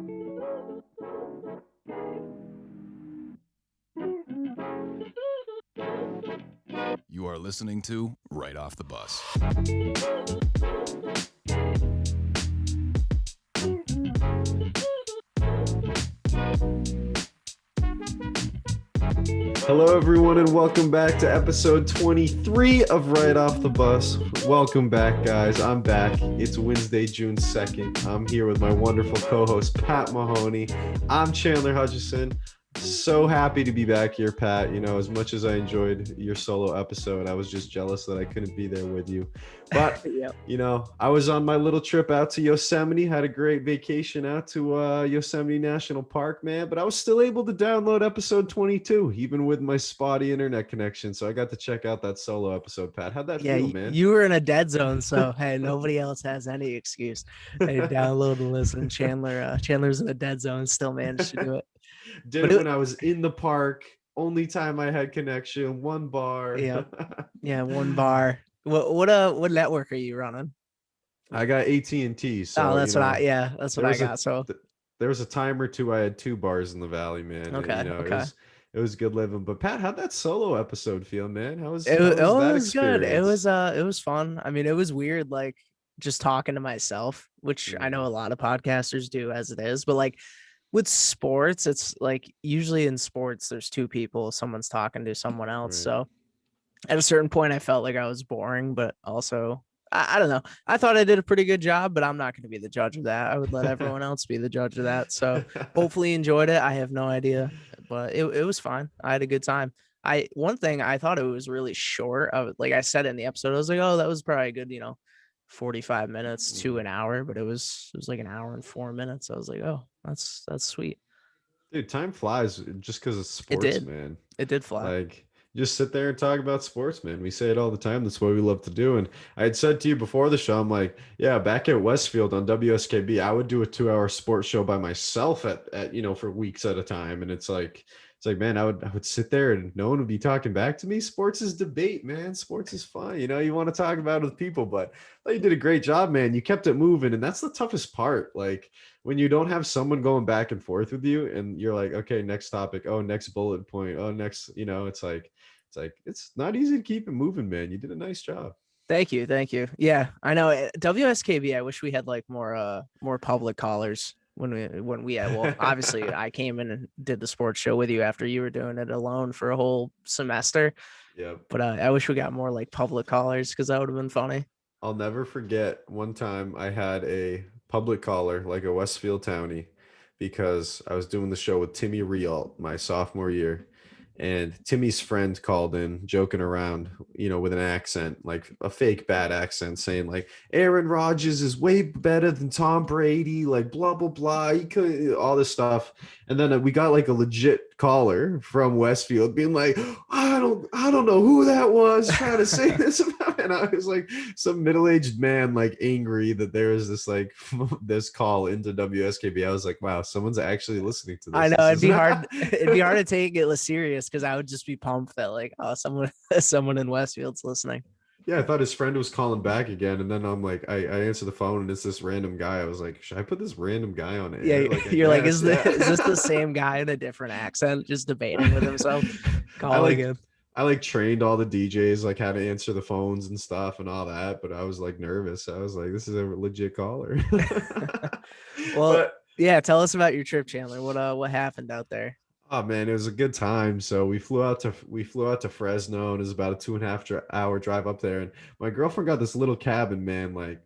You are listening to Right Off the Bus. Hello, everyone, and welcome back to episode 23 of Right Off the Bus. Welcome back, guys. I'm back. It's Wednesday, June 2nd. I'm here with my wonderful co-host, Pat Mahoney. I'm Chandler Hutchison. So happy to be back here, Pat. You know, as much as I enjoyed your solo episode, I was just jealous that I couldn't be there with you. But, Yep. you know, I was on my little trip out to Yosemite, had a great vacation out to Yosemite National Park, man. But I was still able to download episode 22, even with my spotty internet connection. So I got to check out that solo episode, Pat. How'd that feel, man? You were in a dead zone, so hey, nobody else has any excuse. Hey, download and listen. Chandler's in a dead zone, still managed to do it. Did it when I was in the park. Only time I had connection, one bar. Yeah, one bar. What network are you running? I got AT&T. So that's what I got. So there was a time or two I had two bars in the valley, man. Okay. And, it was good living. But Pat, how'd that solo episode feel, man? How was it that was experience? good. It was fun. I mean, it was weird, like just talking to myself, which I know a lot of podcasters do as it is, but like with sports, it's like usually in sports, there's two people, someone's talking to someone else. Right. So at a certain point, I felt like I was boring, but also, I don't know. I thought I did a pretty good job, but I'm not going to be the judge of that. I would let everyone else be the judge of that. So hopefully enjoyed it. I have no idea, but it was fine. I had a good time. One thing I thought it was really short. Like I said in the episode, I was like, oh, that was probably a good, 45 minutes to an hour, but it was like an hour and 4 minutes. I was like, oh, that's sweet. Dude, time flies just because it's sports, man. It did fly. Like, just sit there and talk about sports, man. We say it all the time. That's what we love to do. And I had said to you before the show, I'm like, yeah, back at Westfield on WSKB, I would do a 2-hour sports show by myself at for weeks at a time. And it's like, man, I would sit there and no one would be talking back to me. Sports is debate, man. Sports is fun. You want to talk about it with people, but you did a great job, man. You kept it moving. And that's the toughest part. Like when you don't have someone going back and forth with you and you're like, okay, next topic. Oh, next bullet point. Oh, next, it's not easy to keep it moving, man. You did a nice job. Thank you. Yeah, I know WSKB. I wish we had like more public callers when we had. Well, obviously, I came in and did the sports show with you after you were doing it alone for a whole semester. Yeah. But I wish we got more like public callers because that would have been funny. I'll never forget one time I had a public caller, like a Westfield townie, because I was doing the show with Timmy Rialt my sophomore year. And Timmy's friend called in joking around, with an accent, like a fake bad accent, saying like Aaron Rodgers is way better than Tom Brady, like blah, blah, blah. He could all this stuff. And then we got like a legit caller from Westfield being like, I don't know who that was trying to say this about. And I was like some middle-aged man, like angry that there is this like this call into WSKB. I was like, wow, someone's actually listening to this. I know it'd be hard to take it serious because I would just be pumped that like, oh, someone in Westfield's listening. Yeah, I thought his friend was calling back again, and then I'm like, I answer the phone, and it's this random guy. I was like, should I put this random guy on it? Yeah, you're like, is this the same guy in a different accent, just debating with himself? Calling him. I like trained all the DJs like how to answer the phones and stuff and all that, but I was like nervous. I was like, this is a legit caller. Well, yeah, tell us about your trip, Chandler. What happened out there? Oh man, it was a good time. So we flew out to Fresno, and it was about a 2.5-hour drive up there. And my girlfriend got this little cabin, man. Like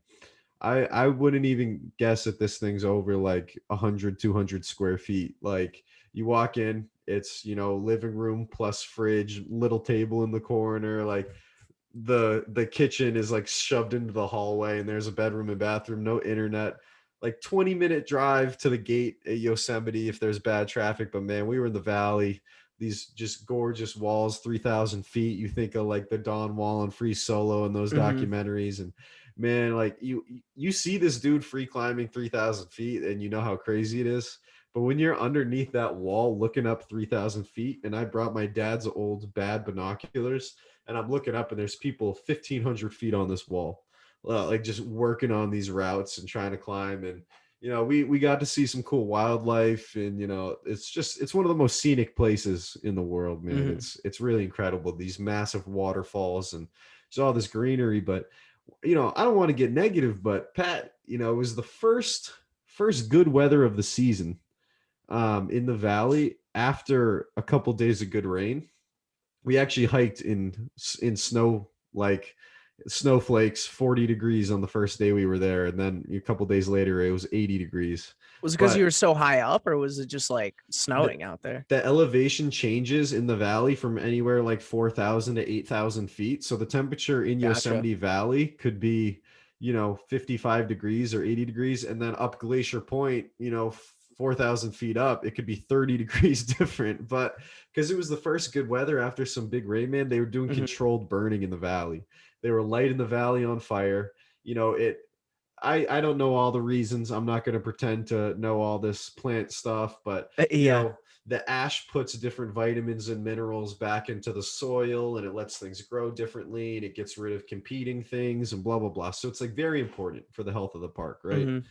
I wouldn't even guess that this thing's over like 100, 200 square feet. Like you walk in, it's, living room plus fridge, little table in the corner. Like the kitchen is like shoved into the hallway, and there's a bedroom and bathroom, no internet. Like 20-minute drive to the gate at Yosemite if there's bad traffic. But man, we were in the valley, these just gorgeous walls, 3,000 feet. You think of like the Don Wall and Free Solo and those documentaries. And man, like you see this dude free climbing 3,000 feet and you know how crazy it is. But when you're underneath that wall looking up 3,000 feet, and I brought my dad's old bad binoculars, and I'm looking up and there's people 1,500 feet on this wall. Like just working on these routes and trying to climb. And we got to see some cool wildlife, and it's one of the most scenic places in the world, man. Mhm. It's really incredible. These massive waterfalls and just all this greenery. But I don't want to get negative, but Pat, it was the first good weather of the season in the valley after a couple days of good rain. We actually hiked in snow, like snowflakes, 40 degrees on the first day we were there, and then a couple days later it was 80 degrees. Was it because you were But so high up, or was it just like the, snowing out there? the elevation changes in the valley from anywhere like 4,000 to 8,000 feet. So the temperature in Gotcha. Yosemite Valley could be, 55 degrees or 80 degrees. And then up Glacier Point, 4,000 feet up, it could be 30 degrees different. But because it was the first good weather after some big rain, man, they were doing Mhm. controlled burning in the valley. They were lighting the valley on fire. I don't know all the reasons. I'm not going to pretend to know all this plant stuff, but Yeah. the ash puts different vitamins and minerals back into the soil, and it lets things grow differently, and it gets rid of competing things and blah blah blah. So it's like very important for the health of the park, right? Mhm.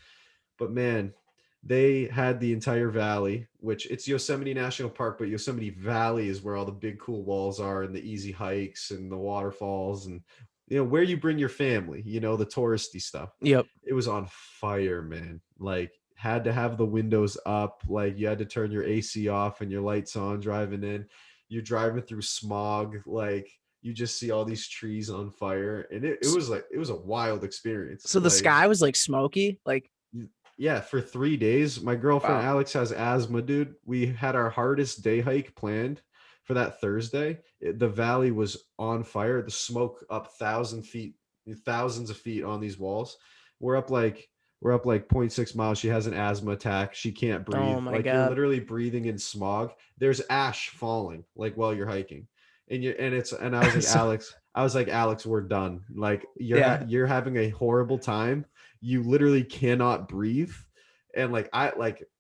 But man, they had the entire valley, which it's Yosemite National Park, but Yosemite Valley is where all the big cool walls are and the easy hikes and the waterfalls and where you bring your family, the touristy stuff. Yep. It was on fire, man. Like had to have the windows up, like you had to turn your AC off and your lights on driving in. You're driving through smog, like you just see all these trees on fire, and it was like it was a wild experience. So the Like sky was like smoky, like yeah, for 3 days. My girlfriend wow. Alex has asthma, dude. We had our hardest day hike planned for that Thursday. The valley was on fire. The smoke up 1,000 feet, thousands of feet on these walls. We're up like we're up like zero point 0.6 miles. She has an asthma attack. She can't Oh breathe. my Like you're God. literally breathing in smog. There's ash falling like while you're hiking. And I was like, So Alex, we're done. Like yeah. you're having a horrible time. You literally cannot breathe. And I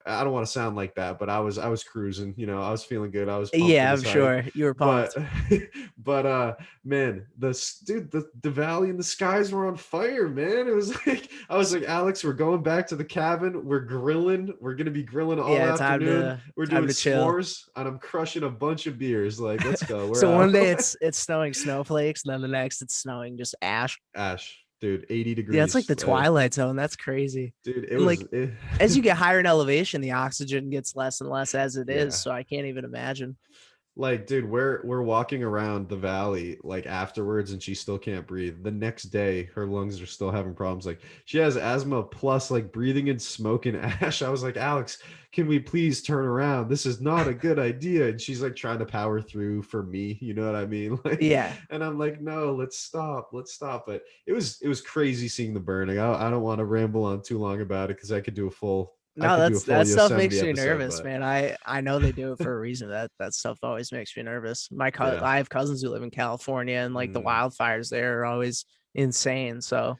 don't want to sound like that, but I was cruising, I was feeling good. I was pumped for Yeah, I'm this hike. sure you were But pumped. man, the valley and the skies were on fire, man. It was like I was like, Alex, we're going back to the cabin. We're grilling. We're gonna be grilling all Yeah, afternoon. We're time doing to chill. s'mores, and I'm crushing a bunch of beers. Like, let's go. We're So one out. day it's snowing snowflakes, and then the next it's snowing just ash. Ash, dude, 80 Yeah, it's like degrees. the Twilight Zone. That's crazy. Dude, And like it as you get higher in elevation, the oxygen gets less and less as it is. yeah. So I can't even imagine. Like, dude, we're walking around the valley like afterwards, and she still can't breathe. The next day, her lungs are still having problems. Like, she has asthma plus like breathing in smoke and ash. I was like, Alex, can we please turn around? This is not a good idea. And she's like trying to power through for me. You know what I mean? Like, Yeah. and I'm like, no, let's stop. But it was crazy seeing the burning. I don't want to ramble on too long about it because I No, could do a full that stuff Yosemite makes me episode, nervous, but man. I know they do it for a reason. That stuff always makes me nervous. yeah. I have cousins who live in California, and like the Mm. wildfires there are always insane. So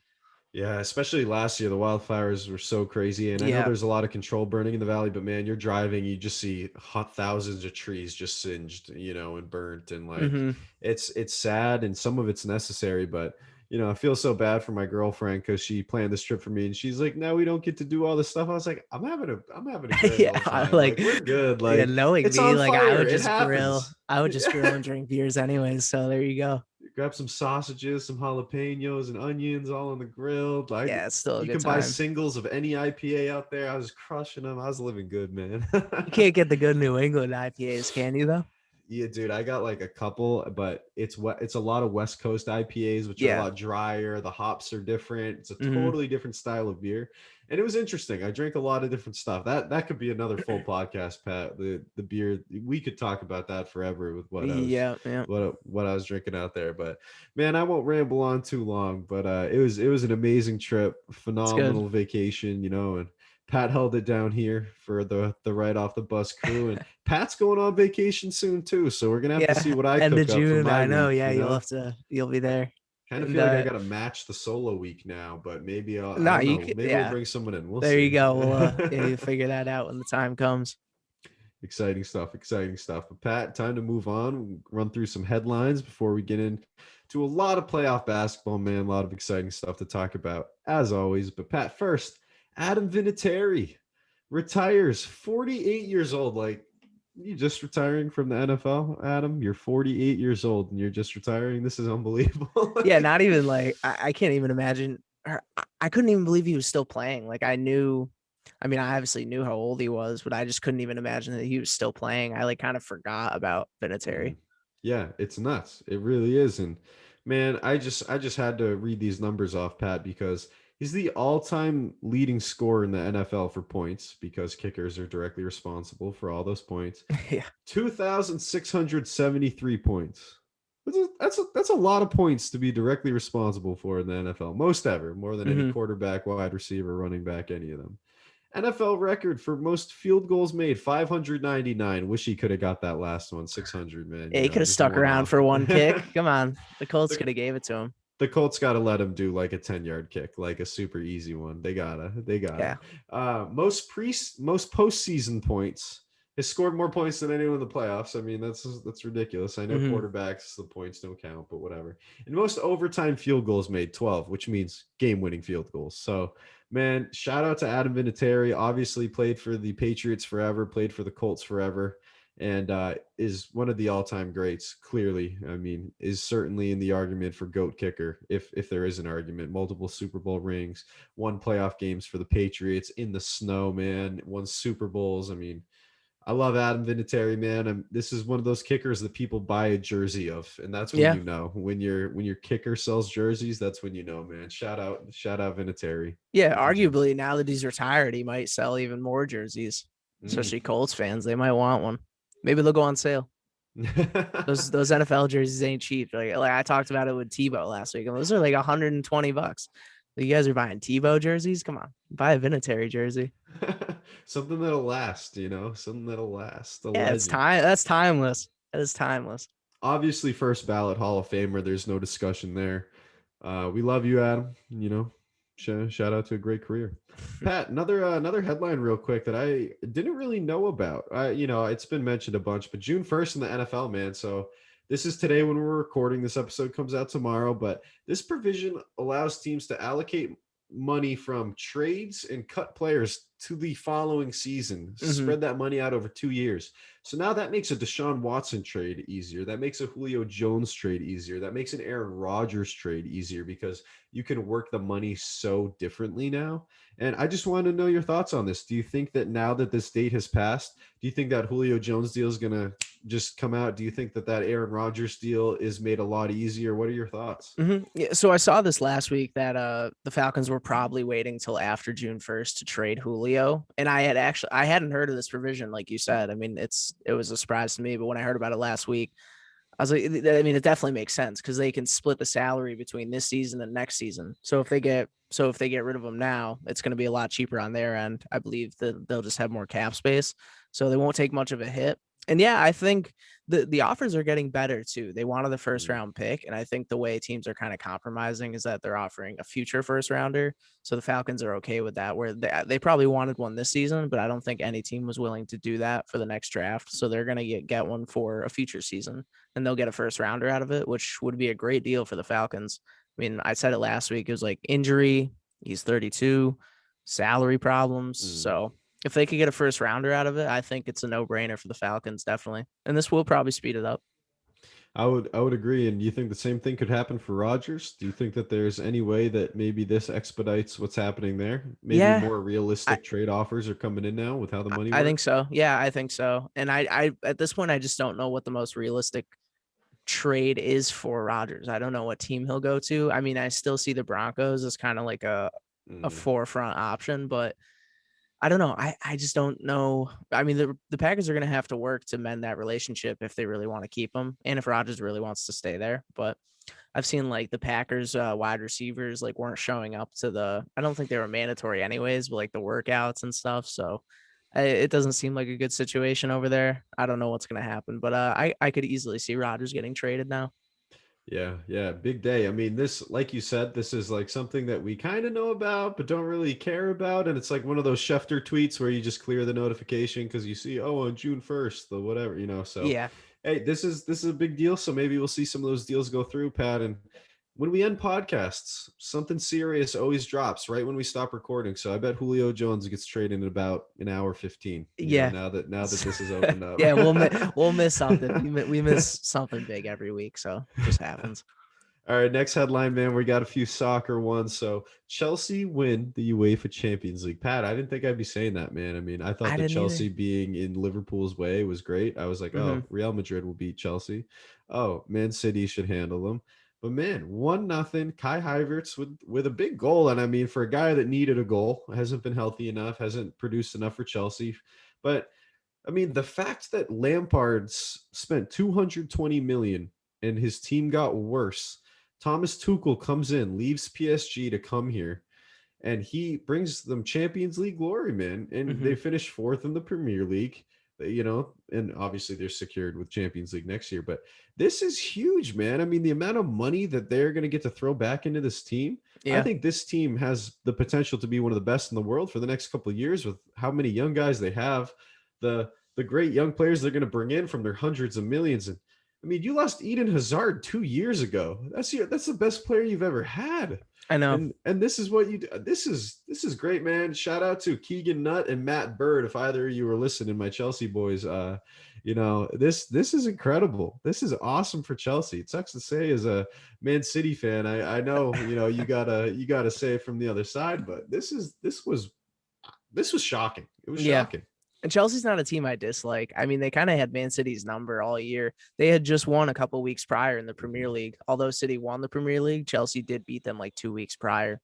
Yeah, especially last year, the wildfires were so crazy. And I know yeah. there's a lot of control burning in the valley, but man, you're driving, you just see hot thousands of trees just singed, and burnt. And like, Hmm. it's sad and some of it's necessary, but I feel so bad for my girlfriend because she planned this trip for me and she's like, no, we don't get to do all this stuff. I was like, I'm having a grand Yeah, old I time. like Like, we're good. yeah, Like, knowing it's me, on like fire. It happens. I would just grill and drink beers anyways. So there you go. Grab some sausages, some jalapenos and onions all on the grill. Like Yeah, it's still a you good can buy time. singles of any IPA out there. I was crushing them. I was living good, man. You can't get the good New England IPAs, can you though? Yeah, dude, I got like a couple, but it's a lot of West Coast IPAs, which are a Yeah. lot drier. The hops are different. It's a Hmm. totally different style of beer, and it was interesting. I drank a lot of different stuff. That could be another full podcast, Pat. The beer we could talk about that forever with Yeah, yeah. what I was drinking out there. But man, I won't ramble on too long. But it was an amazing trip, It's good. phenomenal vacation, and Pat held it down here for the right off the bus crew, and Pat's going on vacation soon too, so we're gonna have to see Yeah. what I End of cook up for June. my I know. week. Yeah, you'll be I there. kind of And feel like I gotta match the solo week now, but maybe I no, don't you know. could Maybe we'll yeah. bring someone in. We'll There you see. go. Well yeah, you figure that out when the time comes. Exciting stuff. Exciting stuff. But Pat, time to move on. We'll run through some headlines before we get into a lot of playoff basketball, man. A lot of exciting stuff to talk about, as always. But Pat, first, Adam Vinatieri retires, 48 years old. Like, you just retiring from the NFL, Adam? You're 48 years old and you're just retiring. This is unbelievable. Yeah, not even like I can't even imagine. I couldn't even believe he was still playing. Like I knew, I mean, I obviously knew how old he was, but I just couldn't even imagine that he was still playing. I like kind of forgot about Vinatieri. Mhm. Yeah, it's nuts. It really is. And man, I just had to read these numbers off, Pat, because he's the all-time leading scorer in the NFL for points because kickers are directly responsible for all those points. Yeah. 2,673 points. That's a lot of points to be directly responsible for in the NFL. Most ever, more than any Hmm. quarterback, wide receiver, running back, any of them. NFL record for most field goals made, 599. Wish he could have got that last one, 600, man. Yeah, he could have Just stuck one around off. for one kick. Come on, the Colts the, could have gave it to him. the Colts got to let him do like a 10-yard kick, like a super easy one. They gotta. Yeah. Most postseason points. Has scored more points than anyone in the playoffs. I mean, that's ridiculous. I know Hmm. quarterbacks, the points don't count, but whatever. And most overtime field goals made, 12, which means game-winning field goals. So, man, shout out to Adam Vinatieri. Obviously, played for the Patriots forever, played for the Colts forever, and is one of the all-time greats. Clearly, I mean, is certainly in the argument for GOAT kicker, if there is an argument. Multiple Super Bowl rings, won playoff games for the Patriots in the snow, man. Won Super Bowls. I mean, I love Adam Vinatieri, man. This is one of those kickers that people buy a jersey of, and that's when Yeah. you know when your kicker sells jerseys. That's when you know, man. Shout out Vinatieri. Yeah. Legend. Arguably, now that he's retired, he might sell even more jerseys, Mm. especially Colts fans. They might want one. Maybe they'll go on sale. Those NFL jerseys ain't cheap. Like I talked about it with Tebow last week, and those are like $120. You guys are buying Tebow jerseys? Come on, buy a Vinatieri jersey. Something that'll last, something that'll last. A Yeah, it's legend. time. That's timeless. That is timeless. Obviously, first ballot Hall of Famer. There's no discussion there. We love you, Adam. Shout out to a great career. Pat, another headline real quick that I didn't really know about. It's been mentioned a bunch, but June 1st in the NFL, man. So this is today when we're recording. This episode comes out tomorrow, but this provision allows teams to allocate money from trades and cut players to the following season, Hmm. spread that money out over 2 years. So now that makes a Deshaun Watson trade easier. That makes a Julio Jones trade easier. That makes an Aaron Rodgers trade easier because you can work the money so differently now. And I just want to know your thoughts on this. Do you think that now that this date has passed, do you think that Julio Jones deal is going to just come out? Do you think that Aaron Rodgers deal is made a lot easier? What are your thoughts? Yeah, so I saw this last week that the Falcons were probably waiting till after June 1st to trade Julio, and I hadn't heard of this provision, like you said. I mean, it was a surprise to me, but when I heard about it last week, I was like, I mean, it definitely makes sense because they can split the salary between this season and next season. So if they get rid of them now, it's going to be a lot cheaper on their end. I believe that they'll just have more cap space, so they won't take much of a hit. And yeah, I think the offers are getting better too. They wanted the first Mm. round pick, and I think the way teams are kind of compromising is that they're offering a future first rounder. So the Falcons are okay with that. Where they probably wanted one this season, but I don't think any team was willing to do that for the next draft. So they're gonna get one for a future season, and they'll get a first rounder out of it, which would be a great deal for the Falcons. I mean, I said it last week. It was like injury. He's 32, salary problems. Mm. So if they could get a first rounder out of it, I think it's a no brainer for the Falcons, definitely. And this will probably speed it up. I would agree. And do you think the same thing could happen for Rodgers? Do you think that there's any way that maybe this expedites what's happening there? Maybe Yeah, more I, realistic trade offers are coming in now with how the money I think works? so. Yeah, I think so. And I at this point, I just don't know what the most realistic trade is for Rodgers. I don't know what team he'll go to. I mean, I still see the Broncos as kind of like a Mm. forefront option, but I don't know. I just don't know. I mean, the Packers are going to have to work to mend that relationship if they really want to keep him, and if Rodgers really wants to stay there. But I've seen like the Packers wide receivers like weren't showing up to I don't think they were mandatory anyways, but like the workouts and stuff. So it doesn't seem like a good situation over there. I don't know what's going to happen, but I could easily see Rodgers getting traded now. Yeah, big day. I mean, this, like you said, this is like something that we kind of know about, but don't really care about. And it's like one of those Schefter tweets where you just clear the notification because you see, oh, on June 1st, the whatever. So, Yeah. hey, this is a big deal. So maybe we'll see some of those deals go through, Pat. And when we end podcasts, something serious always drops right when we stop recording. So I bet Julio Jones gets traded in about an hour 15. Yeah. Now that this is opened up. Yeah, we'll miss something. We miss something big every week, so it just happens. All right, next headline, man. We got a few soccer ones. So Chelsea win the UEFA Champions League. Pat, I didn't think I'd be saying that, man. I mean, I thought I that didn't Chelsea either. being in Liverpool's way was great. I was like, Hmm. oh, Real Madrid will beat Chelsea. Oh, Man City should handle them. But man, 1-0. Kai Havertz with a big goal. And I mean, for a guy that needed a goal, hasn't been healthy enough, hasn't produced enough for Chelsea. But I mean, the fact that Lampard's spent 220 million and his team got worse. Thomas Tuchel comes in, leaves PSG to come here, and he brings them Champions League glory, man. And Hmm. they finish fourth in the Premier League, and obviously they're secured with Champions League next year. But this is huge, man. I mean, the amount of money that they're going to get to throw back into this team, I Yeah. think this team has the potential to be one of the best in the world for the next couple of years with how many young guys they have, the great young players they're going to bring in from their hundreds of millions. And I mean, you lost Eden Hazard 2 years ago. That's the best player you've ever had. I know. And this is what you do. This is great, man. Shout out to Keegan Nutt and Matt Bird. If either of you were listening, my Chelsea boys, this is incredible. This is awesome for Chelsea. It sucks to say as a Man City fan. I know, you gotta say it from the other side, but this was shocking. It was Yeah. shocking. And Chelsea's not a team I dislike. I mean, they kind of had Man City's number all year. They had just won a couple weeks prior in the Premier League. Although City won the Premier League, Chelsea did beat them like 2 weeks prior.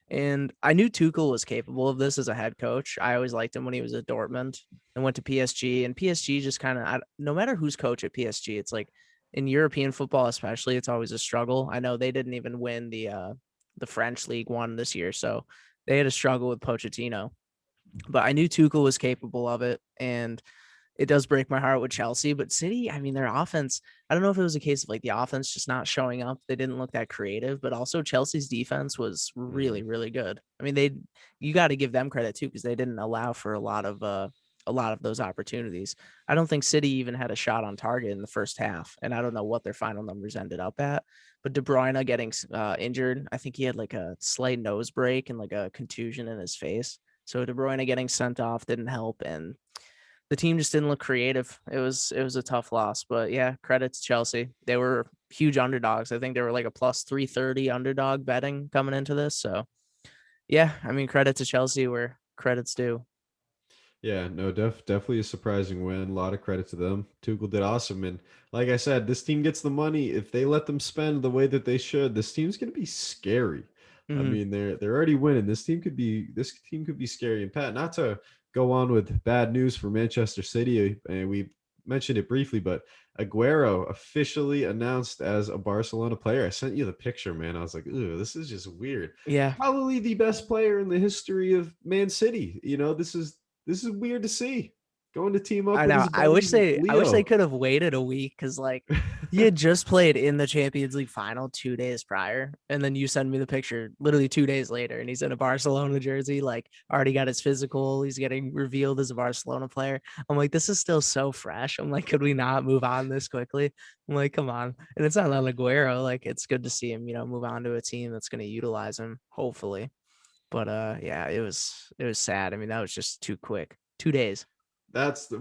And I knew Tuchel was capable of this as a head coach. I always liked him when he was at Dortmund and went to PSG. And PSG just kind of, no matter who's coach at PSG, it's like in European football, especially, it's always a struggle. I know they didn't even win the French League One this year, so they had a struggle with Pochettino. But I knew Tuchel was capable of it, and it does break my heart with Chelsea. But City, I mean, their offense, I don't know if it was a case of like the offense just not showing up. They didn't look that creative, but also Chelsea's defense was really, Mhm. really good. I mean, you got to give them credit too, because they didn't allow for a lot of those opportunities. I don't think City even had a shot on target in the first half, and I don't know what their final numbers ended up at. But De Bruyne getting injured, I think he had like a slight nose break and like a contusion in his face. So De Bruyne getting sent off didn't help, and the team just didn't look creative. It was a tough loss, but yeah, credit to Chelsea. They were huge underdogs. I think they were like a plus 330 underdog betting coming into this. So yeah, I mean, credit to Chelsea where credit's due. Yeah, no, definitely a surprising win. A lot of credit to them. Tuchel did awesome, and like I said, this team gets the money. If they let them spend the way that they should, this team's going to be scary. I Hmm. mean, they're already winning. This team could be scary. And Pat, not to go on with bad news for Manchester City, and we mentioned it briefly, but Aguero officially announced as a Barcelona player. I sent you the picture, man. I was like, ooh, this is just weird. Yeah, Probably the best player in the history of Man City. This is weird to see. Going to team up I with know. his I wish buddy they Leo. could have waited a week because like he had just played in the Champions League final 2 days prior, and then you send me the picture literally 2 days later, and he's in a Barcelona jersey, like already got his physical. He's getting revealed as a Barcelona player. I'm like, this is still so fresh. I'm like, could we not move on this quickly? I'm like, come on. And it's not on Aguero. Like, it's good to see him, move on to a team that's going to utilize him, hopefully. But yeah, it was sad. I mean, that was just too quick. 2 days.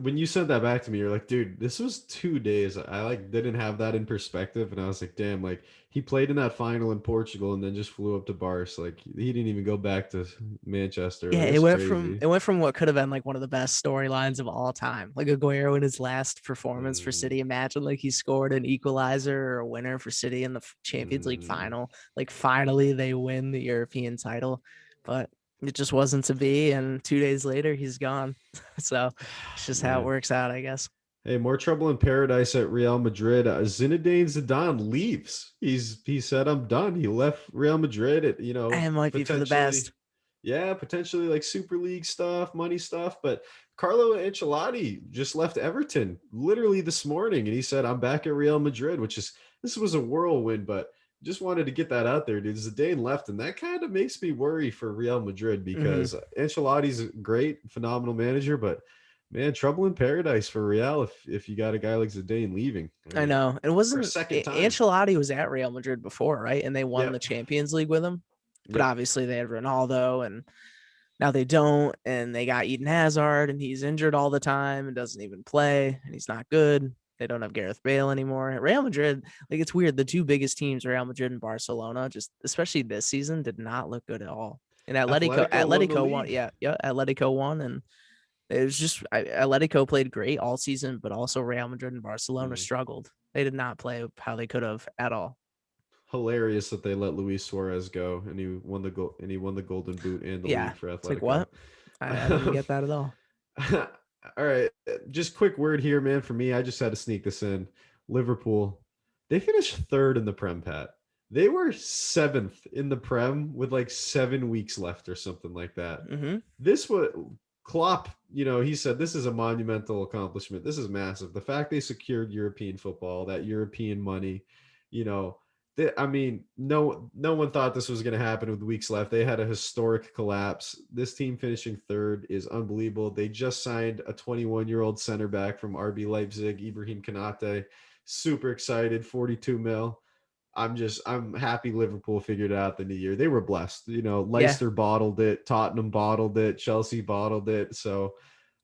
When you sent that back to me, you're like, dude, this was 2 days. I like didn't have that in perspective, and I was like, damn, like he played in that final in Portugal and then just flew up to Barca. Like he didn't even go back to Manchester. Yeah, Like it it's went from crazy. it went from what could have been like one of the best storylines of all time, like Aguero in his last performance for Mm, City. Imagine like he scored an equalizer or a winner for City in the Champions League mm, final. Like finally they win the European title, but it just wasn't to be. And 2 days later he's gone. So it's just how it man. works out, I guess. Hey, more trouble in paradise at Real Madrid. Zinedine Zidane leaves. He said, "I'm done." He left Real Madrid. And it might be for the best. Potentially, yeah, potentially like Super League stuff, money stuff. But Carlo Ancelotti just left Everton literally this morning, and he said, "I'm back at Real Madrid," this was a whirlwind, but just wanted to get that out there, dude. Zidane left, and that kind of makes me worry for Real Madrid Hmm. because Ancelotti's a great, phenomenal manager, but Man, trouble in paradise for Real if you got a guy like Zidane leaving. I I mean, know. It for a wasn't second time. Ancelotti was at Real Madrid before, right? And they won the Yep. Champions League with him. But Yep. obviously they had Ronaldo and now they don't. And they got Eden Hazard and he's injured all the time and doesn't even play and he's not good. They don't have Gareth Bale anymore. Real Madrid, like it's weird. The two biggest teams, Real Madrid and Barcelona, just especially this season, did not look good at all. And Atletico won the Atletico won. league. Yeah, Atletico won, and it was just Atletico played great all season, but also Real Madrid and Barcelona Mm. struggled. They did not play how they could have at all. Hilarious that they let Luis Suarez go and he won the golden boot and the Yeah, league for it's like Atletico. what? I didn't get that at all. All right, just quick word here, man. For me, I just had to sneak this in. Liverpool, they finished third in the Prem, Pat. They were seventh in the Prem with like 7 weeks left or something like that. Mm-hmm. This was Klopp. He said this is a monumental accomplishment. This is massive. The fact they secured European football, that European money, you know, I mean, no one thought this was going to happen with weeks left. They had a historic collapse. This team finishing third is unbelievable. They just signed a 21-year-old center back from RB Leipzig, Ibrahim Konate. Super excited, 42 mil. I'm happy Liverpool figured it out the new year. They were blessed. Yeah, Leicester bottled it, Tottenham bottled it, Chelsea bottled it. So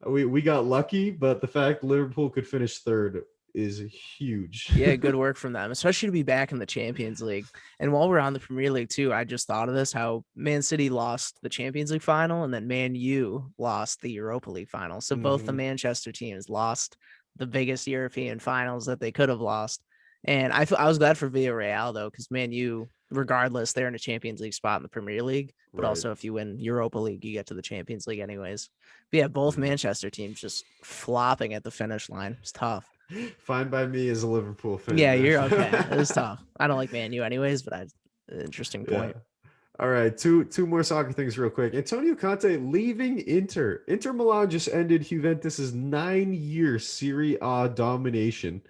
we got lucky, but the fact Liverpool could finish third is huge. yeah, good work from them, especially to be back in the Champions League. And while we're on the Premier League too, I just thought of this: how Man City lost the Champions League final, and then Man U lost the Europa League final. So both the Mhm. Manchester teams lost the biggest European finals that they could have lost. And I was glad for Villarreal though, because Man U, regardless, they're in a Champions League spot in the Premier League. But Right. also, if you win Europa League, you get to the Champions League anyways. But yeah, both Mhm. Manchester teams just flopping at the finish line. It's tough. Fine by me as a Liverpool fan, Yeah, man. you're okay. It was tough. I don't like Man U anyways, but interesting Yeah. point. All right, two more soccer things real quick. Antonio Conte leaving Inter. Inter Milan just ended Juventus's 9-year Serie A domination,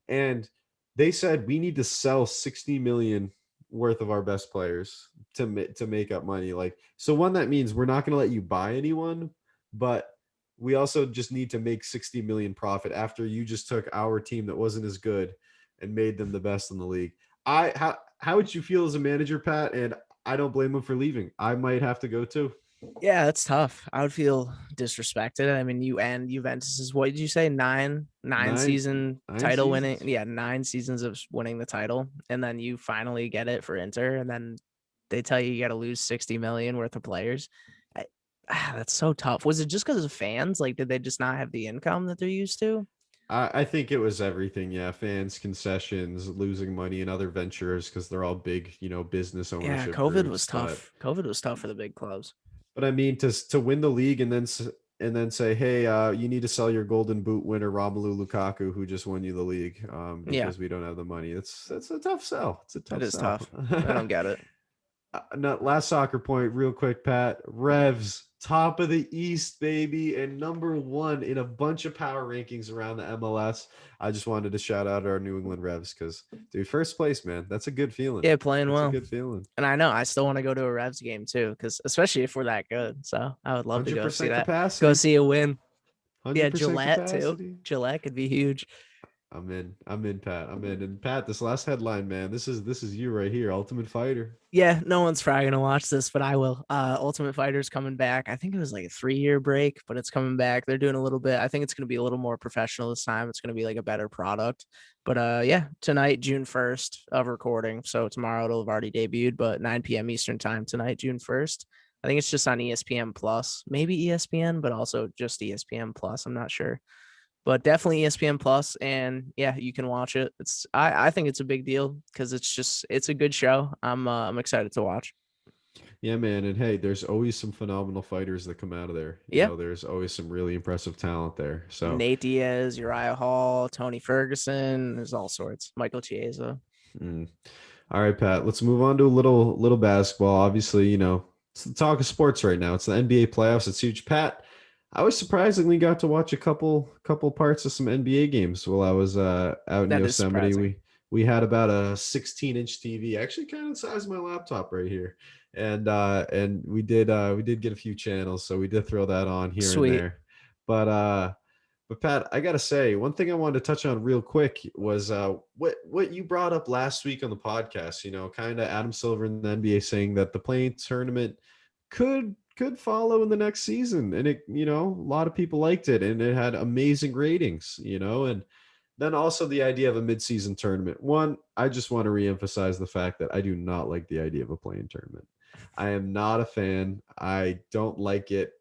and they said we need to sell 60 million worth of our best players to make up money. Like, so one, that means we're not going to let you buy anyone, but we also just need to make 60 million profit after you just took our team that wasn't as good and made them the best in the league. How would you feel as a manager, Pat? And I don't blame him for leaving. I might have to go too. Yeah, that's tough. I would feel disrespected. I mean, you and Juventus is what did you say? Nine Nine season nine title winning. seasons. Yeah, 9 seasons of winning the title, and then you finally get it for Inter, and then they tell you got to lose 60 million worth of players. I, that's so tough. Was it just because of fans? Like, did they just not have the income that they're used to? I think it was everything. Yeah, fans, concessions, losing money in other ventures because they're all big, business Yeah, ownership COVID was groups. But tough. COVID was tough for the big clubs. but I mean to win the league and then say, hey, you need to sell your Golden Boot winner Romelu Lukaku, who just won you the league, Yeah, because we don't have the money. That's a tough sell. It's a it tough is sell. tough. I don't get it. Last soccer point, real quick, Pat. Revs, top of the East, baby, and number one in a bunch of power rankings around the MLS. I just wanted to shout out our New England Revs because, dude, first place, man. That's a good feeling. Yeah, playing That's a well. good feeling. And I know I still want to go to a Revs game too, because especially if we're that good. So I would love to go see 100% that. Go capacity. see a win. Yeah, 100% Gillette too. capacity. Gillette could be huge. I'm in. I'm in, Pat. I'm in. And Pat, this last headline, man. This is you right here, Ultimate Fighter. Yeah, no one's probably gonna watch this, but I will. Ultimate Fighter's coming back. I think it was like a 3-year break, but it's coming back. They're doing a little bit. I think it's gonna be a little more professional this time. It's gonna be like a better product. But yeah, tonight, June 1st of recording. So tomorrow it'll have already debuted, but 9 p.m. Eastern time tonight, June 1st. I think it's just on ESPN Plus, maybe ESPN, but also just ESPN Plus. I'm not sure. But definitely ESPN Plus, and yeah, you can watch it. I think it's a big deal because it's a good show. I'm excited to watch. Yeah, man. And hey, there's always some phenomenal fighters that come out of there. Yeah, There's always some really impressive talent there. So, Nate Diaz, Uriah Hall, Tony Ferguson. There's all sorts. Michael Chiesa. mm. All right, Pat. Let's move on to a little basketball. Obviously, it's the talk of sports right now. It's the NBA playoffs. It's huge. Pat, I was surprisingly got to watch a couple parts of some NBA games while I was out in That is Yosemite. surprising. We had about a 16-inch TV, actually kind of the size of my laptop right here, and we did get a few channels, so we did throw that on here and Sweet. there. But But Pat, I gotta say, one thing I wanted to touch on real quick was what you brought up last week on the podcast. Kind of Adam Silver in the NBA saying that the playing tournament could follow in the next season, and a lot of people liked it, and it had amazing ratings. And then also the idea of a midseason tournament. One, I just want to reemphasize the fact that I do not like the idea of a playing tournament. I am not a fan. I don't like it.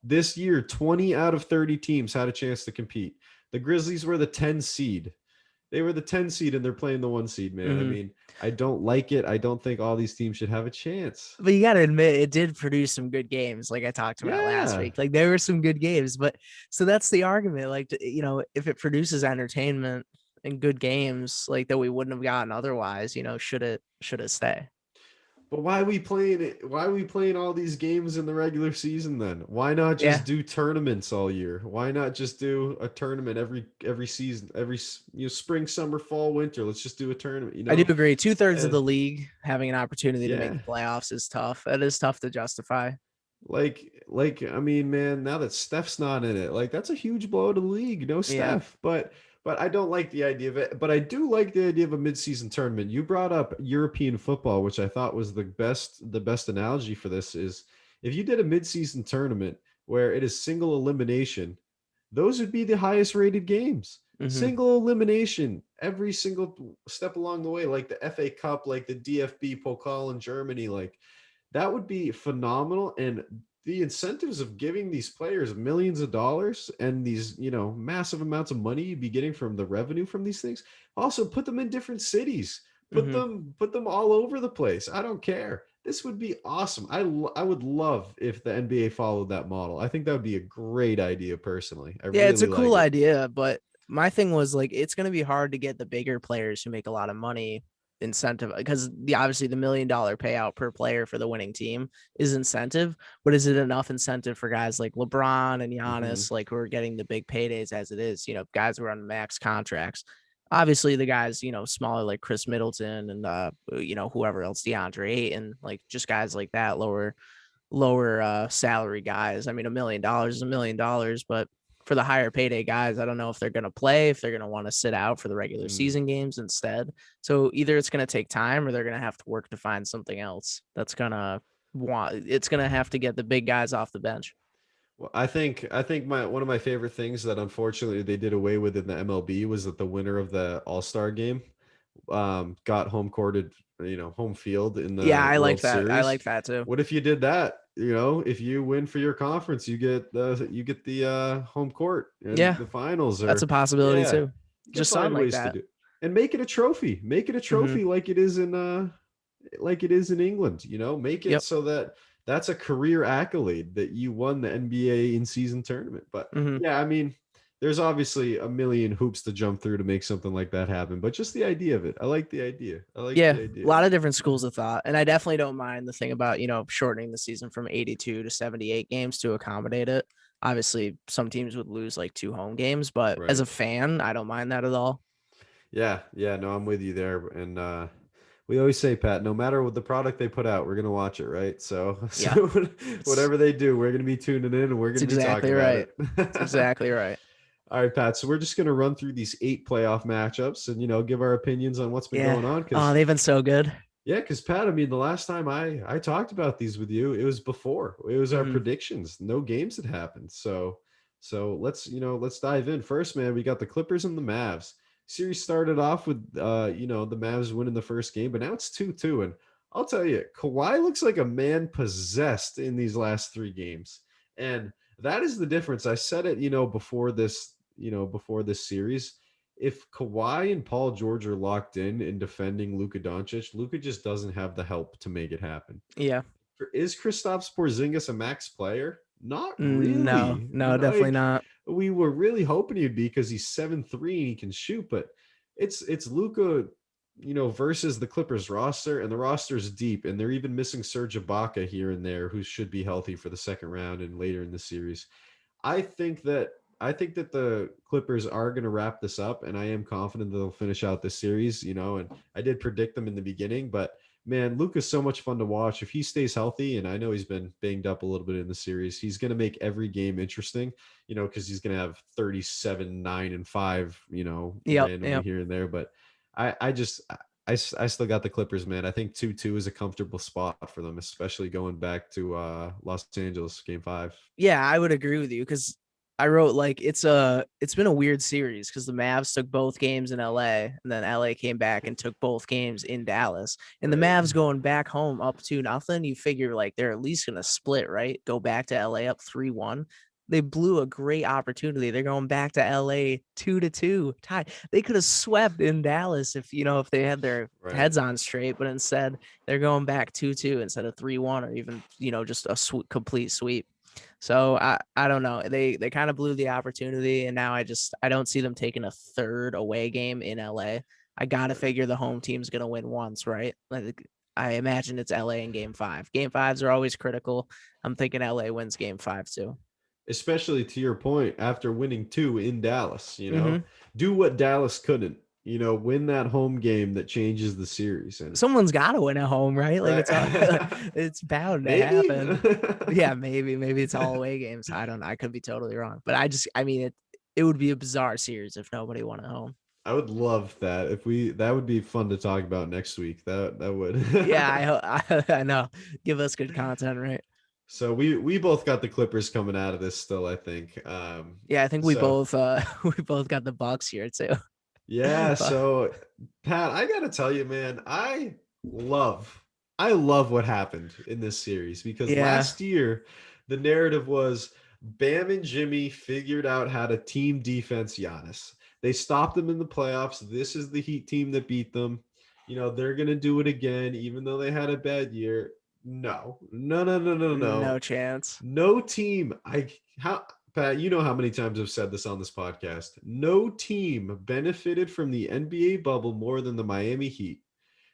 This year, 20 out of 30 teams had a chance to compete. The Grizzlies were the 10 seed. They were the 10 seed and they're playing the 1 seed, man. I mean, I don't like it. I don't think all these teams should have a chance. But you got to admit, it did produce some good games, like I talked about last week. Like there were some good games, but so that's the argument. Like, if it produces entertainment and good games, like that we wouldn't have gotten otherwise, should it stay? But why are we playing it? Why are we playing all these games in the regular season then? Why not just do tournaments all year? Why not just do a tournament every season, every spring, summer, fall, winter? Let's just do a tournament. I do agree. 2/3 of the league having an opportunity to make the Yeah. playoffs is tough. It is tough to justify. I mean, man, now that Steph's not in it, like that's a huge blow to the league. No Steph, but I don't like the idea of it. But I do like the idea of a midseason tournament. You brought up European football, which I thought was the best analogy for this is if you did a midseason tournament where it is single elimination, those would be the highest rated games. Single elimination every single step along the way, like the FA Cup, like the DFB Pokal in Germany, like that would be phenomenal. And the incentives of giving these players millions of dollars and these, massive amounts of money you'd be getting from the revenue from these things. Also put them in different cities, put them all over the place. I don't care. This would be awesome. I would love if the NBA followed that model. I think that would be a great idea personally. It's a cool idea, but my thing was like, it's going to be hard to get the bigger players who make a lot of money incentive because obviously the $1 million payout per player for the winning team is incentive, but is it enough incentive for guys like LeBron and Giannis, like who are getting the big paydays as it is, guys who are on max contracts? Obviously the guys, smaller like Chris Middleton and whoever else, DeAndre Ayton, like just guys like that, lower salary guys. I mean, $1 million is $1 million, but for the higher payday guys, I don't know if they're going to play, if they're going to want to sit out for the regular season games instead. So either it's going to take time or they're going to have to work to find something else that's going to it's going to have to get the big guys off the bench. Well, I think one of my favorite things that unfortunately they did away with in the MLB was that the winner of the All-Star game got home field in the I World like that. Series. I like that too. What if you did that? If you win for your conference, you get the home court in the finals. That's a possibility too. Just something like that. And make it a trophy. Make it a trophy like it is in England. Make it so that that's a career accolade that you won the NBA in-season tournament. But I mean, there's obviously a million hoops to jump through to make something like that happen. But just the idea of it, I like the idea. A lot of different schools of thought, and I definitely don't mind the thing about shortening the season from 82 to 78 games to accommodate it. Obviously, some teams would lose like 2 home games, but as a fan, I don't mind that at all. Yeah, no, I'm with you there, and we always say, Pat, no matter what the product they put out, we're gonna watch it, right? So whatever they do, we're gonna be tuning in and we're gonna be talking about it. That's exactly right. All right, Pat. So we're just gonna run through these 8 playoff matchups and give our opinions on what's been going on. Oh, they've been so good. Yeah, because Pat, I mean, the last time I talked about these with you, it was before. It was our predictions. No games had happened. So let's dive in. First, man, we got the Clippers and the Mavs. Series started off with the Mavs winning the first game, but now it's 2-2. And I'll tell you, Kawhi looks like a man possessed in these last 3 games. And that is the difference. I said it, before this series. If Kawhi and Paul George are locked in defending Luka Doncic, Luka just doesn't have the help to make it happen. Yeah. Is Kristaps Porzingis a max player? Not really. No, definitely not. We were really hoping he'd be because he's 7'3" and he can shoot, but it's Luka, versus the Clippers roster, and the roster's deep, and they're even missing Serge Ibaka here and there, who should be healthy for the second round and later in the series. I think that the Clippers are going to wrap this up, and I am confident that they'll finish out this series, and I did predict them in the beginning, but man, Luka's so much fun to watch. If he stays healthy, and I know he's been banged up a little bit in the series, he's going to make every game interesting, because he's going to have 37, 9, and 5, Yep. randomly Yep. here and there. But I just, I still got the Clippers, man. I think 2-2 is a comfortable spot for them, especially going back to Los Angeles game 5. Yeah, I would agree with you because I wrote like it's been a weird series because the Mavs took both games in LA and then LA came back and took both games in Dallas. And the Right. Mavs going back home up 2-0, you figure like they're at least gonna split, right? Go back to LA up 3-1. They blew a great opportunity. They're going back to LA 2-2 tie. They could have swept in Dallas if they had their Right. heads on straight, but instead they're going back 2-2 instead of 3-1 or even just a complete sweep. So I don't know. They kind of blew the opportunity, and now I don't see them taking a third away game in LA. I gotta figure the home team's gonna win once, right? Like I imagine it's LA in game 5. Game 5s are always critical. I'm thinking LA wins game 5 too. Especially to your point, after winning 2 in Dallas, Mm-hmm. do what Dallas couldn't, win that home game that changes the series. And Someone's got to win at home, right? Like right. it's bound to Maybe. happen. Yeah, maybe it's all away games. I don't know. I could be totally wrong, but I mean it would be a bizarre series if nobody won at home. I would love that. That would be fun to talk about next week. That would. Yeah, I know. Give us good content, right? So we both got the Clippers coming out of this still, I think. Yeah, I think we So both we both got the Bucks here too. yeah, But so Pat, I gotta tell you, man, I love what happened in this series because yeah, last year the narrative was Bam and Jimmy figured out how to team defense Giannis. They stopped them in the playoffs. This is the Heat team that beat them. They're gonna do it again, even though they had a bad year. No, no, no, no, no, no no. chance. No team. How Pat, you know how many times I've said this on this podcast. No team benefited from the NBA bubble more than the Miami Heat.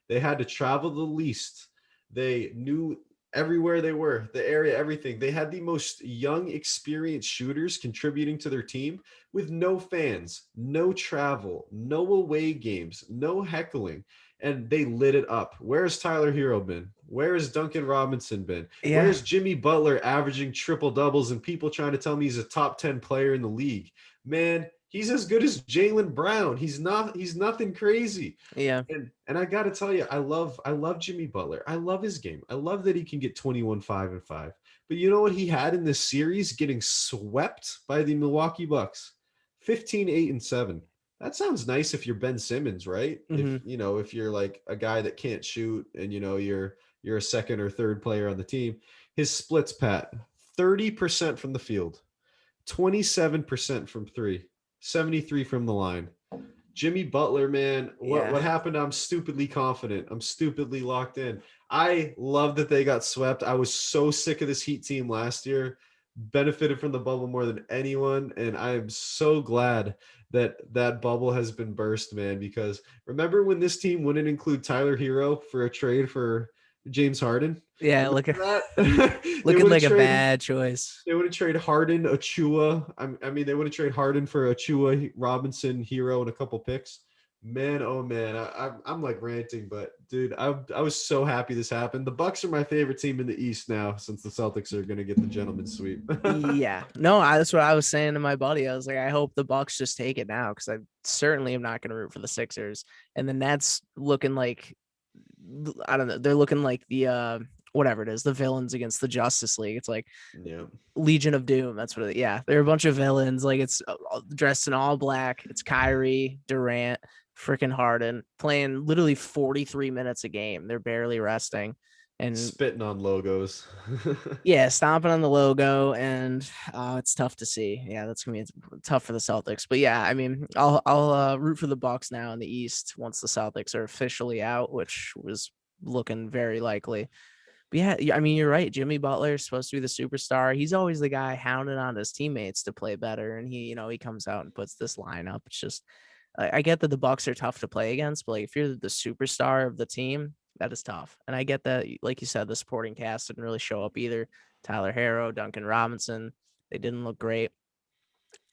They had to travel the least. They knew everywhere they were, the area, everything. They had the most young, experienced shooters contributing to their team with no fans, no travel, no away games, no heckling. And they lit it up. Where's Tyler Hero been? Where has Duncan Robinson been? Yeah, Where's Jimmy Butler averaging triple doubles and people trying to tell me he's a top 10 player in the league? Man, he's as good as Jaylen Brown. He's nothing crazy. yeah, And I got to tell you, I love Jimmy Butler. I love his game. I love that he can get 21, 5, and 5. But you know what he had in this series? Getting swept by the Milwaukee Bucks. 15, 8, and 7. That sounds nice if you're Ben Simmons, right? hmm If you're like a guy that can't shoot and you're a second or third player on the team. His splits, Pat, 30% from the field, 27% from 3, 73 from the line. Jimmy Butler, man, what yeah, happened? I'm stupidly confident. I'm stupidly locked in. I love that they got swept. I was so sick of this Heat team last year. Benefited from the bubble more than anyone, and I am so glad that bubble has been burst, man. Because remember when this team wouldn't include Tyler Hero for a trade for James Harden? yeah. Remember Look at that? They looking would have like a traded. bad choice. They would have traded Harden, Achua. I mean, they would have traded Harden for Achua, Robinson, Hero, and a couple picks. Man, oh man, I'm like ranting, but dude, I was so happy this happened. The Bucks are my favorite team in the East now, since the Celtics are gonna get the gentleman's sweep. Yeah, no, that's what I was saying to my buddy. I was like, I hope the Bucks just take it now because I certainly am not going to root for the Sixers. And the Nets looking like I don't know, they're looking like the whatever it is, the villains against the Justice League. It's like Yeah, Legion of Doom. That's what yeah, they're a bunch of villains. Like it's dressed in all black. It's Kyrie, Durant, freaking Harden playing literally 43 minutes a game. They're barely resting. And spitting on logos. yeah, stomping on the logo, and it's tough to see. Yeah, that's gonna be tough for the Celtics. But yeah, I mean, I'll root for the Bucks now in the East once the Celtics are officially out, which was looking very likely. But yeah, I mean, you're right. Jimmy Butler is supposed to be the superstar. He's always the guy hounding on his teammates to play better, and he comes out and puts this lineup. It's just, I get that the Bucks are tough to play against, but like if you're the superstar of the team, that is tough. And I get that, like you said, the supporting cast didn't really show up either. Tyler Harrow, Duncan Robinson, they didn't look great.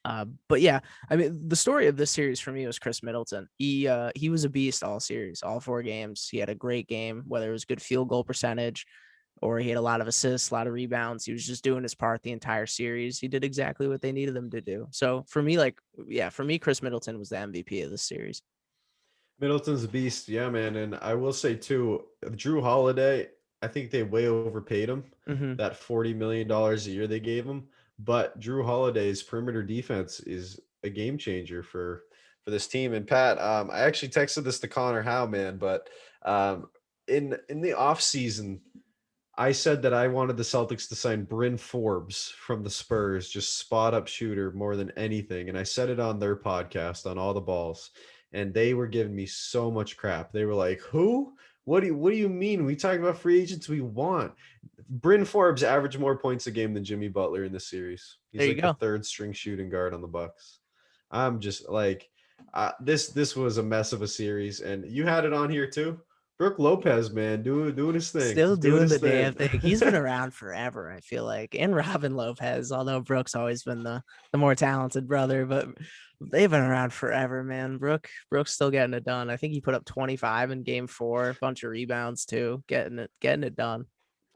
But yeah, I mean, the story of this series for me was Chris Middleton. He was a beast all series, all 4 games. He had a great game, whether it was good field goal percentage or he had a lot of assists, a lot of rebounds. He was just doing his part the entire series. He did exactly what they needed him to do. So for me, Chris Middleton was the MVP of this series. Middleton's a beast. Yeah, man. And I will say too, Drew Holiday, I think they way overpaid him. Mm-hmm. That $40 million a year they gave him. But Drew Holiday's perimeter defense is a game changer for this team. And Pat, I actually texted this to Connor Howe, man, but in the offseason, I said that I wanted the Celtics to sign Bryn Forbes from the Spurs, just spot up shooter more than anything. And I said it on their podcast on All the Balls, and they were giving me so much crap. They were like, "Who? What do you mean? We talk about free agents we want." Bryn Forbes averaged more points a game than Jimmy Butler in this series. He's There you like go. the third string shooting guard on the Bucks. I'm just like, this was a mess of a series, and you had it on here too. Brooke Lopez, man, doing his thing. Still doing doing his the damn thing. He's been around forever, I feel like. And Robin Lopez, although Brooke's always been the more talented brother, but they've been around forever, man. Brooke's still getting it done. I think he put up 25 in game 4, a bunch of rebounds too, getting it done.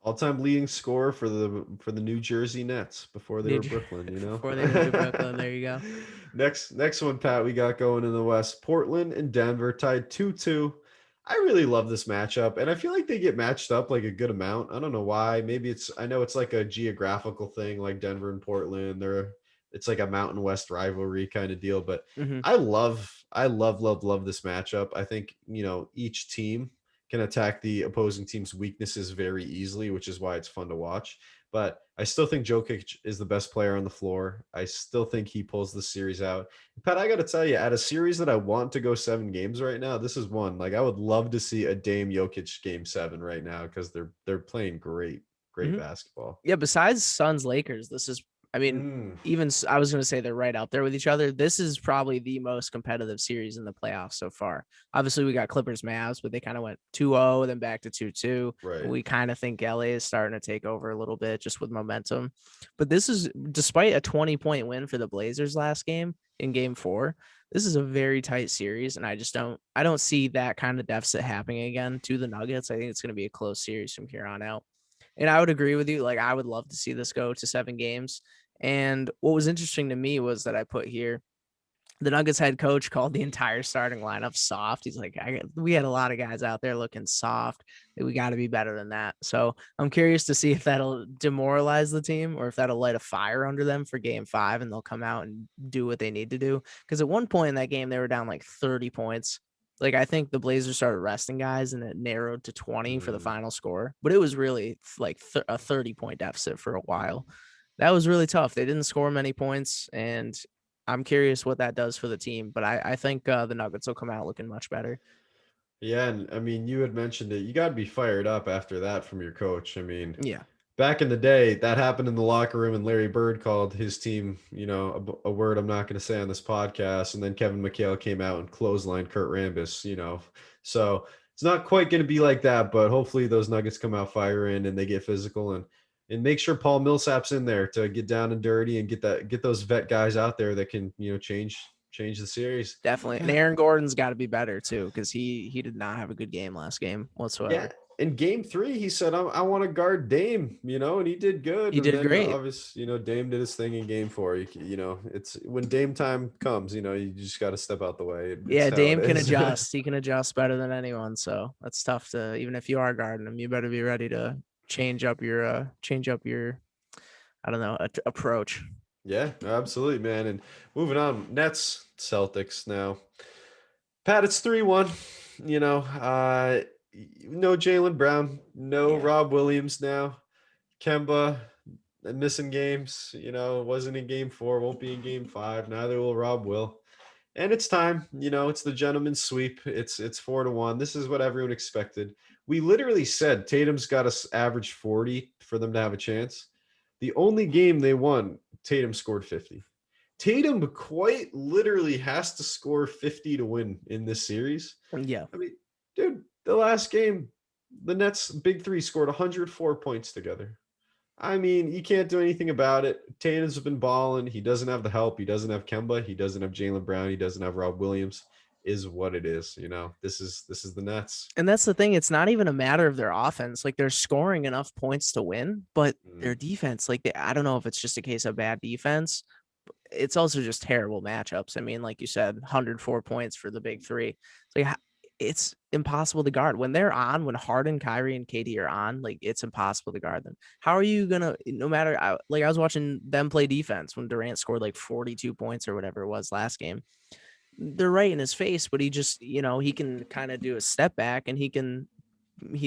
All-time leading scorer for the New Jersey Nets before they were Brooklyn, you know. Before they moved to Brooklyn. There you go. Next one, Pat, we got going in the West. Portland and Denver tied 2-2. I really love this matchup, and I feel like they get matched up like a good amount. I don't know why. Maybe I know it's like a geographical thing, like Denver and Portland. It's like a Mountain West rivalry kind of deal. But Mm-hmm. I love this matchup. I think, each team can attack the opposing team's weaknesses very easily, which is why it's fun to watch. But I still think Jokic is the best player on the floor. I still think he pulls the series out. Pat, I got to tell you, at a series that I want to go 7 games right now, this is one. Like, I would love to see a Dame Jokic game 7 right now because they're playing great Mm-hmm. basketball. Yeah, besides Suns Lakers, this is, I mean, I was going to say they're right out there with each other. This is probably the most competitive series in the playoffs so far. Obviously, we got Clippers Mavs, but they kind of went 2-0, then back to 2-2. Right. We kind of think LA is starting to take over a little bit just with momentum. But this is, despite a 20-point win for the Blazers last game in game 4, this is a very tight series. And I don't see that kind of deficit happening again to the Nuggets. I think it's going to be a close series from here on out. And I would agree with you. Like, I would love to see this go to 7 games. And what was interesting to me was that I put here, the Nuggets head coach called the entire starting lineup soft. He's like, we had a lot of guys out there looking soft. We got to be better than that. So I'm curious to see if that'll demoralize the team or if that'll light a fire under them for game 5 and they'll come out and do what they need to do. Because at one point in that game, they were down like 30 points. Like, I think the Blazers started resting guys and it narrowed to 20 for the final score, but it was really like a 30-point deficit for a while. That was really tough. They didn't score many points, and I'm curious what that does for the team. But I think the Nuggets will come out looking much better. Yeah, and I mean, you had mentioned it. You got to be fired up after that from your coach. I mean, Yeah, back in the day, that happened in the locker room, and Larry Bird called his team, a word I'm not going to say on this podcast. And then Kevin McHale came out and clotheslined Kurt Rambis, So it's not quite going to be like that, but hopefully those Nuggets come out firing and they get physical and make sure Paul Millsap's in there to get down and dirty and get those vet guys out there that can, change the series. definitely. And Aaron Gordon's got to be better too, because he did not have a good game last game whatsoever. Yeah. In game 3, he said, I want to guard Dame, and he did good. He did great. Obviously, Dame did his thing in game 4. It's when Dame time comes, you just got to step out the way. Dame can adjust. He can adjust better than anyone. So that's tough to, even if you are guarding him, you better be ready to change up your I don't know, approach. Yeah, absolutely, man. And moving on, Nets, Celtics now. Pat, it's 3-1. No Jaylen Brown, no Rob Williams now. Kemba missing games, wasn't in game 4, won't be in game 5. Neither will Rob Will. And it's time, it's the gentleman's sweep. It's 4-1. This is what everyone expected. We literally said Tatum's got to average 40 for them to have a chance. The only game they won, Tatum scored 50. Tatum quite literally has to score 50 to win in this series. Yeah. I mean, dude, the last game, the Nets big 3 scored 104 points together. I mean, you can't do anything about it. Tatum's been balling. He doesn't have the help. He doesn't have Kemba. He doesn't have Jaylen Brown. He doesn't have Rob Williams. Is what it is. This is the Nets. And that's the thing. It's not even a matter of their offense. Like they're scoring enough points to win, but their Mm. defense, like I don't know if it's just a case of bad defense. It's also just terrible matchups. I mean, like you said, 104 points for the big three. It's like it's impossible to guard when they're on. When Harden, Kyrie, and KD are on, like it's impossible to guard them. How are you gonna? No matter, I was watching them play defense when Durant scored like 42 points or whatever it was last game. They're right in his face, but he just, he can kind of do a step back and he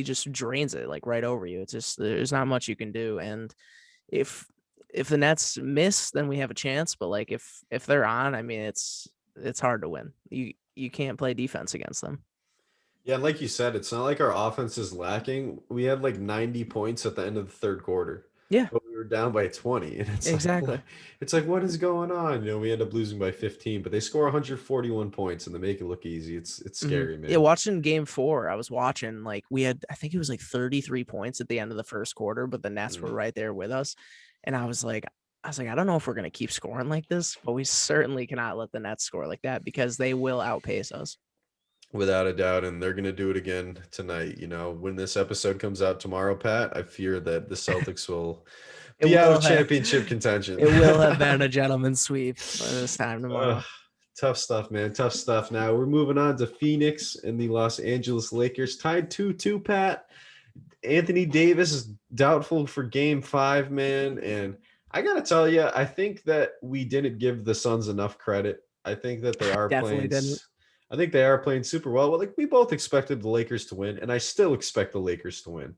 just drains it like right over you. It's just there's not much you can do. And if the Nets miss, then we have a chance. But like if they're on, I mean it's hard to win. You can't play defense against them. Yeah, and like you said, it's not like our offense is lacking. We had like 90 points at the end of the third quarter, Yeah, but we were down by 20, and it's like exactly. it's like what is going on? We end up losing by 15, but they score 141 points and they make it look easy. It's scary, Yeah, man. watching game 4, I was watching like we had I think it was like 33 points at the end of the first quarter, but the Nets were Mm. right there with us. And I was like, I don't know if we're gonna keep scoring like this, but we certainly cannot let the Nets score like that because they will outpace us. Without a doubt, and they're gonna do it again tonight. When this episode comes out tomorrow, Pat, I fear that the Celtics will It be out will of have championship contention. it will have been a gentleman's sweep by this time Ugh, tomorrow. tough stuff, man. Tough stuff. Now we're moving on to Phoenix and the Los Angeles Lakers, tied 2-2, Pat. Anthony Davis is doubtful for game 5, man. And I got to tell you, I think that we didn't give the Suns enough credit. I think that they are Definitely playing. didn't. I think they are playing super well. Well, like we both expected the Lakers to win, and I still expect the Lakers to win.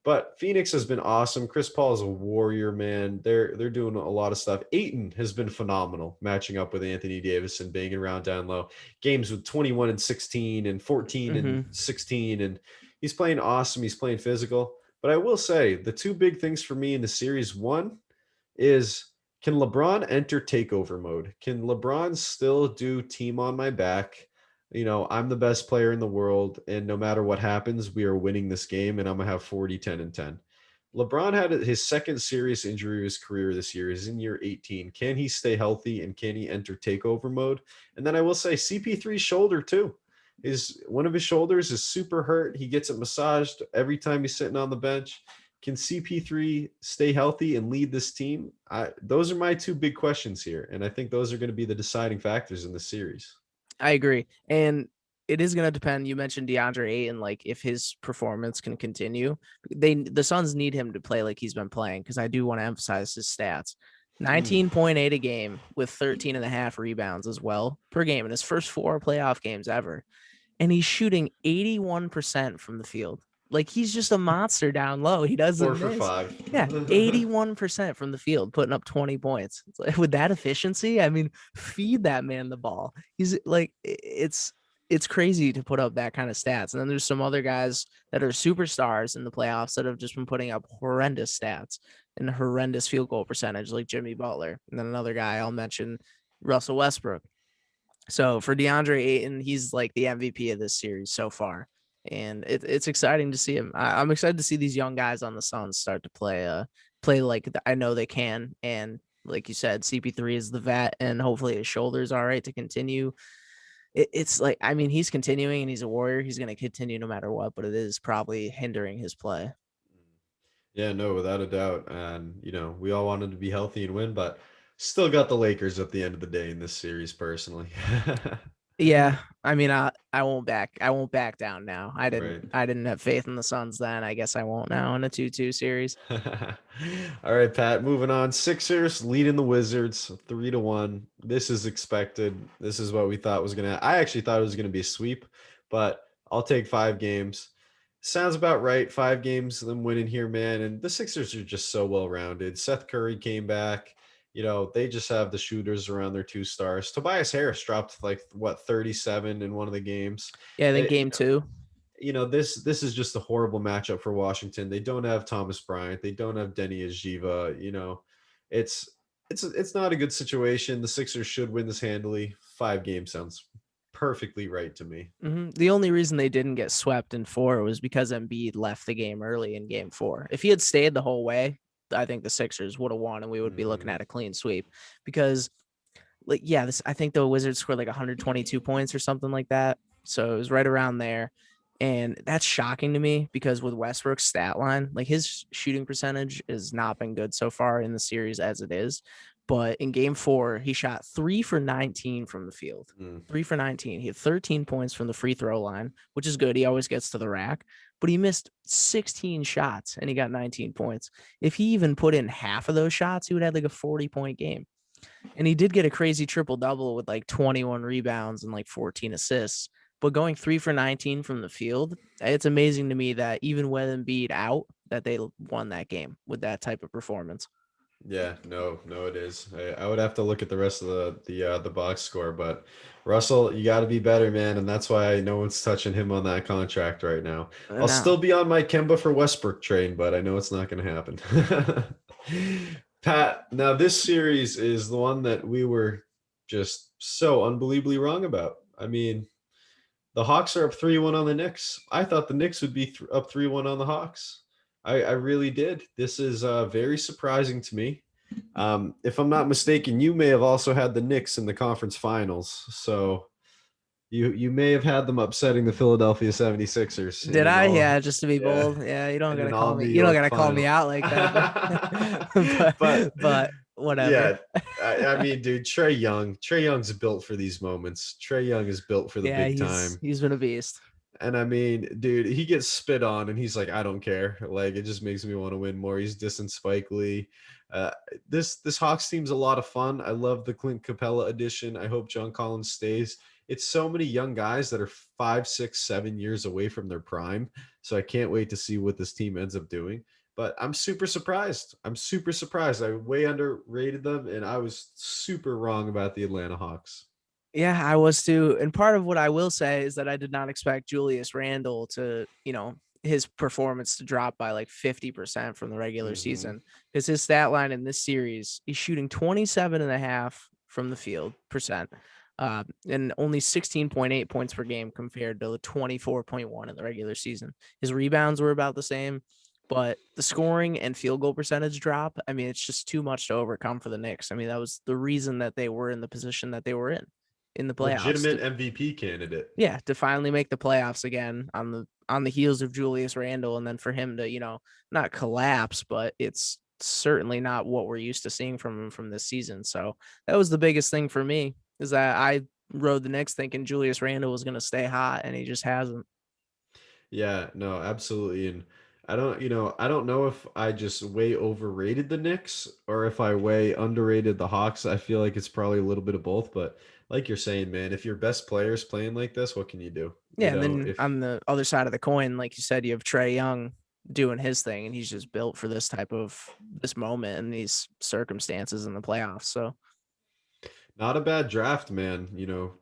But Phoenix has been awesome. Chris Paul is a warrior, man. They're doing a lot of stuff. Ayton has been phenomenal, matching up with Anthony Davis and banging around down low. Games with 21 and 16 and 14 and Hmm. 16, and he's playing awesome. He's playing physical. But I will say the two big things for me in the series, one is can LeBron enter takeover mode? Can LeBron still do team on my back? I'm the best player in the world, and no matter what happens, we are winning this game, and I'm going to have 40, 10, and 10. LeBron had his second serious injury of his career this year. He's in year 18. Can he stay healthy, and can he enter takeover mode? And then I will say CP3's shoulder, too. One of his shoulders is super hurt. He gets it massaged every time he's sitting on the bench. Can CP3 stay healthy and lead this team? Those are my two big questions here, and I think those are going to be the deciding factors in the series. I agree. And it is going to depend. You mentioned DeAndre Ayton, like if his performance can continue, the Suns need him to play like he's been playing. Cause I do want to emphasize his stats, 19.8 a game with 13 and a half rebounds as well per game in his first 4 playoff games ever. And he's shooting 81% from the field. Like he's just a monster down low. He Four doesn't for miss. five. Yeah, 81% from the field, putting up 20 points. It's like, with that efficiency, I mean, feed that man the ball. He's like, it's crazy to put up that kind of stats. And then there's some other guys that are superstars in the playoffs that have just been putting up horrendous stats and horrendous field goal percentage, like Jimmy Butler. And then another guy I'll mention, Russell Westbrook. So for DeAndre Ayton, he's like the MVP of this series so far. And it's exciting to see him. I'm excited to see these young guys on the Suns start to play like I know they can. And like you said, CP3 is the vet, and hopefully his shoulder's all right to continue. It's like, I mean, he's continuing and he's a warrior. He's going to continue no matter what, but it is probably hindering his play. Yeah, no, without a doubt. And, we all wanted to be healthy and win, but still got the Lakers at the end of the day in this series, personally. Yeah, I mean, I won't back down now. Right. I didn't have faith in the Suns then. I guess I won't now in a 2-2 series. All right, Pat, moving on. Sixers leading the Wizards 3-1. This is expected. This is what we thought was going to. I actually thought it was going to be a sweep, but I'll take 5 games. Sounds about right. 5 games, them winning here, man. And the Sixers are just so well rounded. Seth Curry came back. They just have the shooters around their 2 stars. Tobias Harris dropped 37 in one of the games. Yeah, I think game 2. This is just a horrible matchup for Washington. They don't have Thomas Bryant. They don't have Denny Ajiva. It's not a good situation. The Sixers should win this handily. 5 games sounds perfectly right to me. The only reason they didn't get swept in 4 was because Embiid left the game early in game 4. If he had stayed the whole way, I think the Sixers would have won and we would be looking Mhm. at a clean sweep because like, yeah, I think the Wizards scored like 122 points or something like that. So it was right around there. And that's shocking to me because with Westbrook's stat line, like his shooting percentage has not been good so far in the series as it is. But in game 4, he shot 3 for 19 from the field. Mm. 3 for 19. He had 13 points from the free throw line, which is good. He always gets to the rack, but he missed 16 shots and he got 19 points. If he even put in half of those shots, he would have like a 40-point game. And he did get a crazy triple double with like 21 rebounds and like 14 assists. But going 3 for 19 from the field, it's amazing to me that even with Embiid out, that they won that game with that type of performance. Yeah, no, it is. I would have to look at the rest of the box score, but Russell, you got to be better, man, and that's why no one's touching him on that contract right now. I'll No. still be on my Kemba for Westbrook train, but I know it's not going to happen. Pat, now this series is the one that we were just so unbelievably wrong about. I mean, the Hawks are up 3-1 on the Knicks. I thought the Knicks would be up 3-1 on the Hawks. I really did. This is very surprising to me. If I'm not mistaken, you may have also had the Knicks in the conference finals. So you may have had them upsetting the Philadelphia 76ers Did I? Yeah, just to be yeah, bold. Yeah, you don't in gotta an call all me. New You don't York gotta call me final. out like that. But But whatever. yeah, I mean, dude, Trey Young's built for these moments. Trey Young is built for the Yeah, big he's time. been a beast. And I mean, dude, he gets spit on and he's like, I don't care. Like, it just makes me want to win more. He's dissing Spike Lee. Uh, this Hawks team's a lot of fun. I love the Clint Capella edition. I hope John Collins stays. It's so many young guys that are 5, 6, 7 years away from their prime. So I can't wait to see what this team ends up doing. But I'm super surprised. I'm super surprised. I way underrated them, and I was super wrong about the Atlanta Hawks. Yeah, I was too. And part of what I will say is that I did not expect Julius Randle to, his performance to drop by like 50% from the regular Hmm. season because his stat line in this series, he's shooting 27.5 from the field percent, and only 16.8 points per game compared to the 24.1 in the regular season. His rebounds were about the same, but the scoring and field goal percentage drop, I mean, it's just too much to overcome for the Knicks. I mean, that was the reason that they were in the position that they were in the playoffs. Legitimate MVP candidate. Yeah, to finally make the playoffs again on the heels of Julius Randle, and then for him to, not collapse, but it's certainly not what we're used to seeing from him from this season. So that was the biggest thing for me, is that I rode the Knicks thinking Julius Randle was going to stay hot, and he just hasn't. Yeah, no, absolutely. And I don't know if I just way overrated the Knicks or if I way underrated the Hawks. I feel like it's probably a little bit of both, but like you're saying, man, if your best player's playing like this, what can you do? Yeah, and then on the other side of the coin, like you said, you have Trae Young doing his thing, and he's just built for this moment and these circumstances in the playoffs. So not a bad draft, man.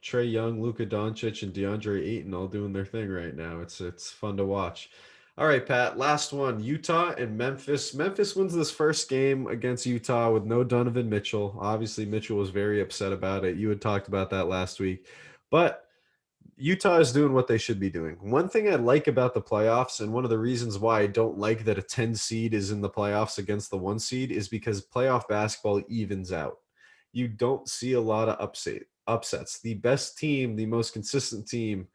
Trey Young, Luka Doncic, and DeAndre Ayton all doing their thing right now. It's fun to watch. All right, Pat. Last one: Utah and Memphis. Memphis wins this first game against Utah with no Donovan Mitchell. Obviously, Mitchell was very upset about it. You had talked about that last week, but Utah is doing what they should be doing. One thing I like about the playoffs, and one of the reasons why I don't like that a 10 seed is in the playoffs against the 1 seed, is because playoff basketball evens out. You don't see a lot of upsets. The best team, the most consistent team,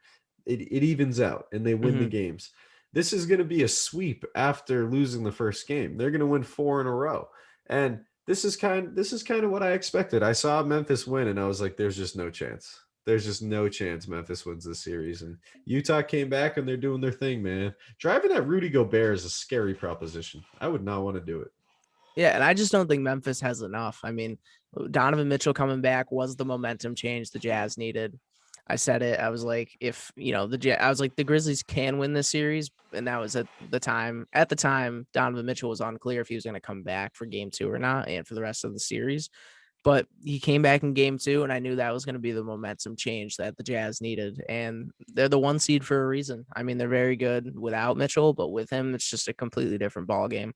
it evens out and they win the mhm. games. This is going to be a sweep after losing the first game. They're going to win 4 in a row. And this is kind of what I expected. I saw Memphis win and I was like, there's just no chance. There's just no chance Memphis wins this series. And Utah came back and they're doing their thing, man. Driving at Rudy Gobert is a scary proposition. I would not want to do it. Yeah, and I just don't think Memphis has enough. I mean, Donovan Mitchell coming back was the momentum change the Jazz needed. I said it. I was like, if I was like, the Grizzlies can win this series, and that was at the time. At the time, Donovan Mitchell was unclear if he was going to come back for Game 2 or not, and for the rest of the series. But he came back in Game 2, and I knew that was going to be the momentum change that the Jazz needed. And they're the 1 seed for a reason. I mean, they're very good without Mitchell, but with him, it's just a completely different ball game.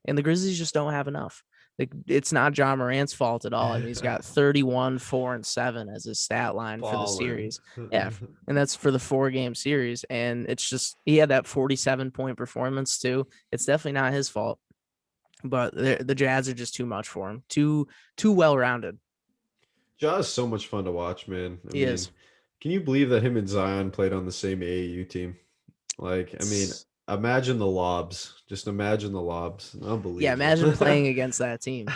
And the Grizzlies just don't have enough. Like, it's not John Morant's fault at all. I mean, he's got 31, 4, and 7 as his stat line for the Ballin'. series. Yeah. And that's for the 4-game series. And it's just, he had that 47-point performance too. It's definitely not his fault. but the Jazz are just too much for him. Too well-rounded. Ja is so much fun to watch, man. I He mean, is. can you believe that him and Zion played on the same AAU team? Like, I mean, It's, imagine the lobs. Just imagine the lobs. yeah, Unbelievable. imagine playing against that team.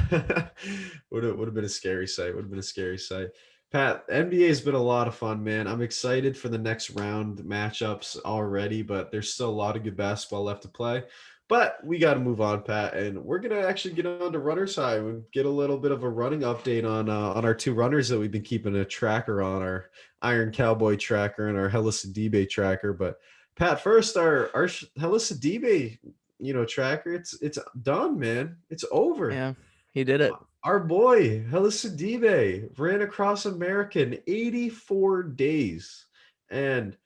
Would have been a scary sight. Would have been a scary sight. Pat, NBA has been a lot of fun, man. I'm excited for the next round matchups already, but there's still a lot of good basketball left to play. But we got to move on, Pat, and we're gonna actually get on to runners high and get a little bit of a running update on our two runners that we've been keeping a tracker on, our Iron Cowboy tracker and our Hellah Sidibe tracker. But Pat, first our Hellah Sidibe, tracker. It's done, man. It's over. Yeah, he did it. Our boy Hellah Sidibe ran across America in 84 days, and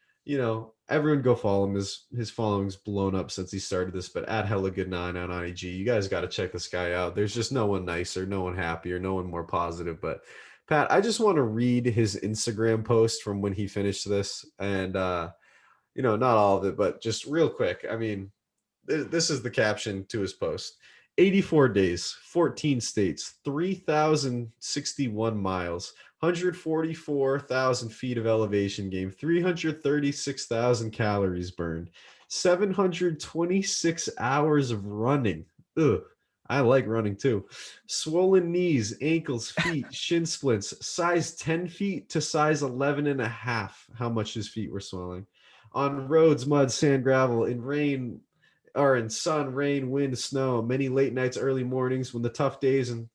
everyone go follow him. His following's blown up since he started this. But at Hella Good 9 on IG, you guys got to check this guy out. There's just no one nicer, no one happier, no one more positive. But Pat, I just want to read his Instagram post from when he finished this, and not all of it, but just real quick. I mean, this is the caption to his post. 84 days, 14 states, 3,061 miles, 144,000 feet of elevation gained, 336,000 calories burned, 726 hours of running. Ugh, I like running too. Swollen knees, ankles, feet, shin splints, size 10 feet to size 11 and a half. How much his feet were swelling. On roads, mud, sand, gravel, in rain, or in sun, rain, wind, snow, many late nights, early mornings, when the tough days and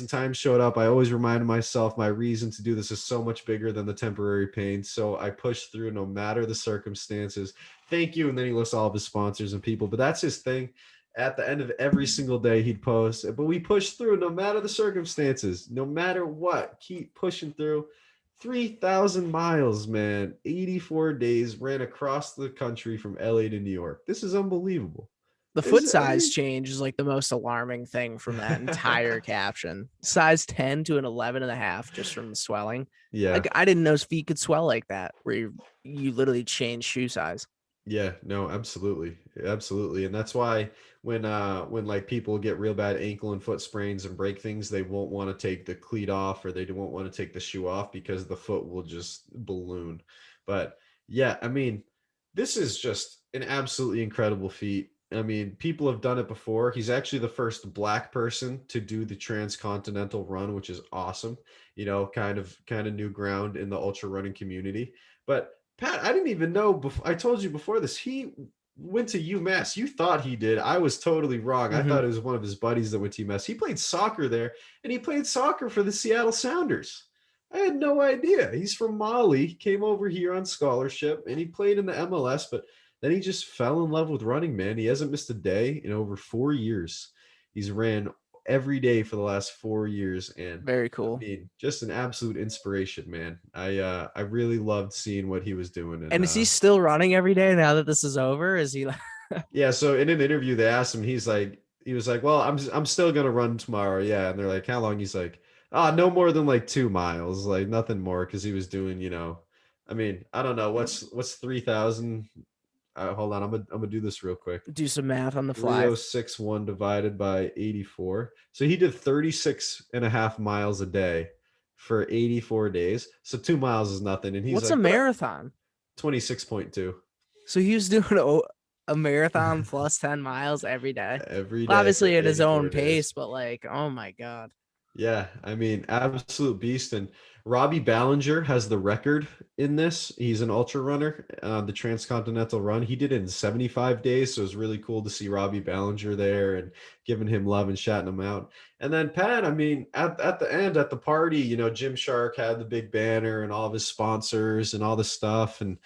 times showed up, I always reminded myself my reason to do this is so much bigger than the temporary pain. So I pushed through no matter the circumstances. Thank you. And then he lists all of his sponsors and people, but that's his thing. At the end of every single day, he'd post, but we push through no matter the circumstances, no matter what, keep pushing through. 3,000 miles, man. 84 days, ran across the country from LA to New York. This is unbelievable. The foot size change is like the most alarming thing from that entire caption. Size 10 to an 11 and a half just from the swelling. Yeah. Like, I didn't know his feet could swell like that, where you literally change shoe size. Yeah, no, absolutely. Absolutely. And that's why when like people get real bad ankle and foot sprains and break things, they won't want to take the cleat off, or they won't want to take the shoe off, because the foot will just balloon. But yeah, I mean, this is just an absolutely incredible feat. I mean, people have done it before. He's actually the first Black person to do the transcontinental run, which is awesome. Kind of new ground in the ultra running community. But Pat, I didn't even know. I told you before this, he went to UMass. You thought he did. I was totally wrong. Mm-hmm. I thought it was one of his buddies that went to UMass. He played soccer there, and he played soccer for the Seattle Sounders. I had no idea. He's from Mali, came over here on scholarship, and he played in the MLS, but then he just fell in love with running, man. He hasn't missed a day in over 4 years. He's ran every day for the last 4 years, and very cool. I mean, just an absolute inspiration, man. I really loved seeing what he was doing. And is he still running every day now that this is over? Is he? Yeah. So in an interview, they asked him. He was like, well, I'm still gonna run tomorrow. Yeah. And they're like, how long? He's like, no more than like 2 miles, like nothing more, because he was doing, I mean, I don't know what's 3,000. Hold on, I'm gonna do this real quick. Do some math on the fly. 3061 divided by 84. So he did 36 and a half miles a day for 84 days. So 2 miles is nothing. And he's what's like, a marathon? 26.2. So he was doing a marathon plus 10 miles every day. Every day. Well, obviously at his own days. pace, but like, oh my God. Yeah, I mean, absolute beast. And Robbie Ballinger has the record in this. He's an ultra runner, the transcontinental run. He did it in 75 days. So it was really cool to see Robbie Ballinger there and giving him love and shouting him out. And then Pat, I mean, at the end, at the party, Jim Shark had the big banner and all of his sponsors and all the stuff. And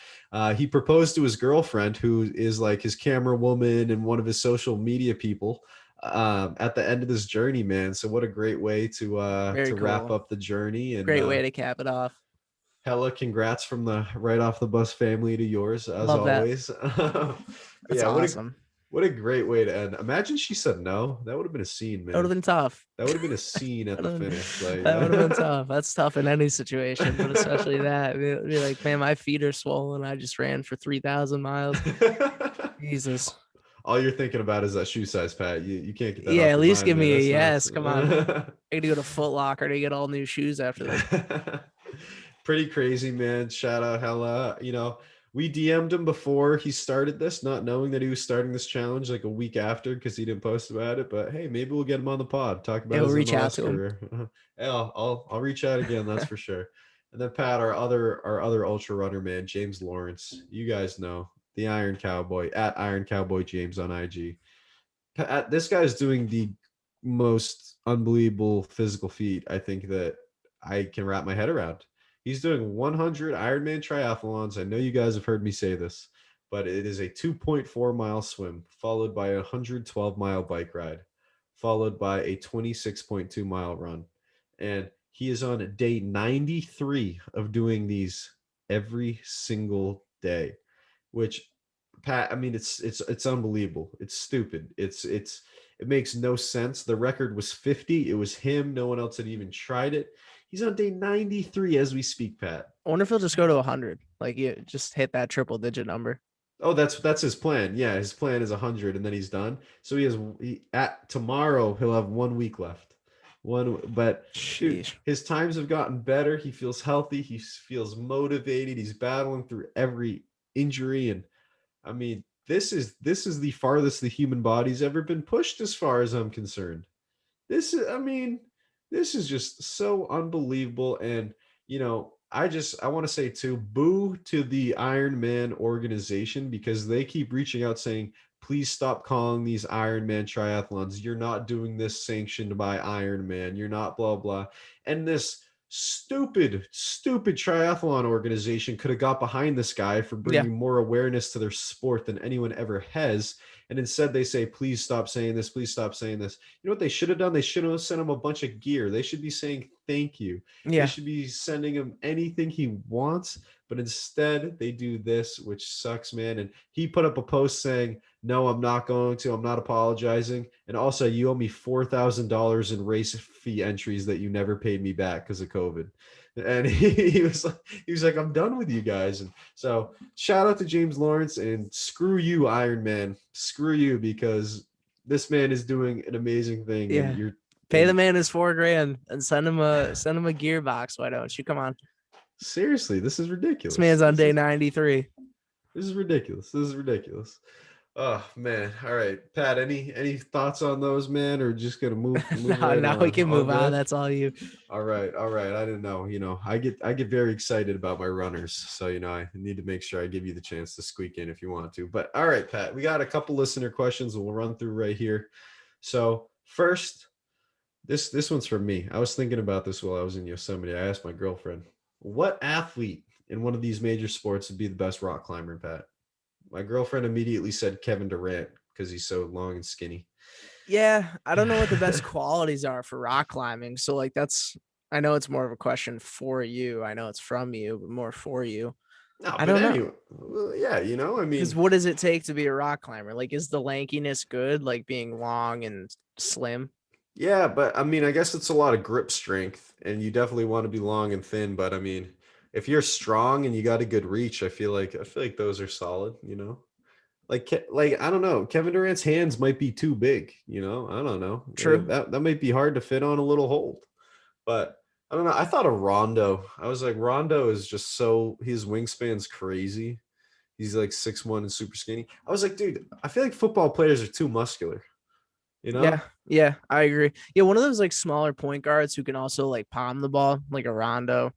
he proposed to his girlfriend, who is like his camera woman and one of his social media people, at the end of this journey, man. So what a great way to Very wrap cool. up the journey, and great way to cap it off. Hella congrats from the Right Off the Bus family to yours, as Love always. That's awesome. What a great way to end. Imagine she said no. That would have been a scene, man. That would have been tough. That would have been a scene at the finish. Like, that would have been tough. That's tough in any situation, but especially that. It'd be like, man, my feet are swollen. I just ran for 3,000 miles. Jesus. all you're thinking about is that shoe size, Pat. You can't get that Yeah, off at your least mind, give man. me a That's yes. Come on. nuts. I got to go to Foot Locker to get all new shoes after this. Pretty crazy, man. Shout out Hella. We DM'd him before he started this, not knowing that he was starting this challenge like a week after because he didn't post about it. But hey, maybe we'll get him on the pod, talk about Yeah, we'll his reach out MLS to him. career. Yeah, I'll reach out again, that's for sure. And then Pat, our other ultra runner, man, James Lawrence. You guys know the Iron Cowboy at Iron Cowboy James on IG. Pat, this guy's doing the most unbelievable physical feat I think that I can wrap my head around. He's doing 100 Ironman triathlons. I know you guys have heard me say this, but it is a 2.4-mile swim, followed by a 112-mile bike ride, followed by a 26.2-mile run. And he is on day 93 of doing these every single day, which Pat, I mean, it's unbelievable. It's stupid. It makes no sense. The record was 50. It was him. No one else had even tried it. He's on day 93 as we speak, Pat. I wonder if he'll just go to 100. Like, you just hit that triple digit number. Oh, that's his plan. Yeah, his plan is 100, and then he's done. So at tomorrow he'll have 1 week left. But dude, Sheesh. his times have gotten better. He feels healthy. He feels motivated. He's battling through every injury, and I mean, this is the farthest the human body's ever been pushed, as far as I'm concerned. I mean, this is just so unbelievable. And I want to say too, boo to the Iron Man organization, because they keep reaching out saying, please stop calling these Iron Man triathlons. You're not doing this sanctioned by Iron Man. You're not blah blah. And this stupid triathlon organization could have got behind this guy for Yeah. bringing more awareness to their sport than anyone ever has. And instead they say, please stop saying this. Please stop saying this. You know what they should have done? They should have sent him a bunch of gear. They should be saying thank you. They Yeah. should be sending him anything he wants. But instead they do this, which sucks, man. And he put up a post saying, no, I'm not going to. I'm not apologizing. And also, you owe me $4,000 in race fee entries that you never paid me back because of COVID. And he was like, I'm done with you guys. And so shout out to James Lawrence, and screw you, Iron Man. Screw you, because this man is doing an amazing thing. Yeah. And Pay the man his $4,000 and send him a gear box. Why don't you? Come on. Seriously, this is ridiculous. This man's on day 93. This is ridiculous. This is ridiculous. Oh man! All right, Pat. Any thoughts on those, man, or just gonna move? Now on? we can move on. That's all you. All right. I didn't know. I get very excited about my runners, so I need to make sure I give you the chance to squeak in if you want to. But all right, Pat. We got a couple listener questions we'll run through right here. So first, this one's from me. I was thinking about this while I was in Yosemite. I asked my girlfriend, what athlete in one of these major sports would be the best rock climber, Pat? My girlfriend immediately said Kevin Durant because he's so long and skinny. Yeah, I don't know what the best qualities are for rock climbing. So like I know it's more of a question for you. I know it's from you, but more for you. No, I don't know. anyway, well, yeah, I mean, Because what does it take to be a rock climber? Like, is the lankiness good? Like being long and slim? yeah, but I mean, I guess it's a lot of grip strength, and you definitely want to be long and thin. But I mean, if you're strong and you got a good reach, I feel like those are solid. Like I don't know, Kevin Durant's hands might be too big. I don't know. True. That might be hard to fit on a little hold. But I don't know. I thought of Rondo. I was like, Rondo is just his wingspan's crazy. He's like 6'1" and super skinny. I was like, dude, I feel like football players are too muscular. Yeah, I agree. Yeah, one of those like smaller point guards who can also like palm the ball, like a Rondo.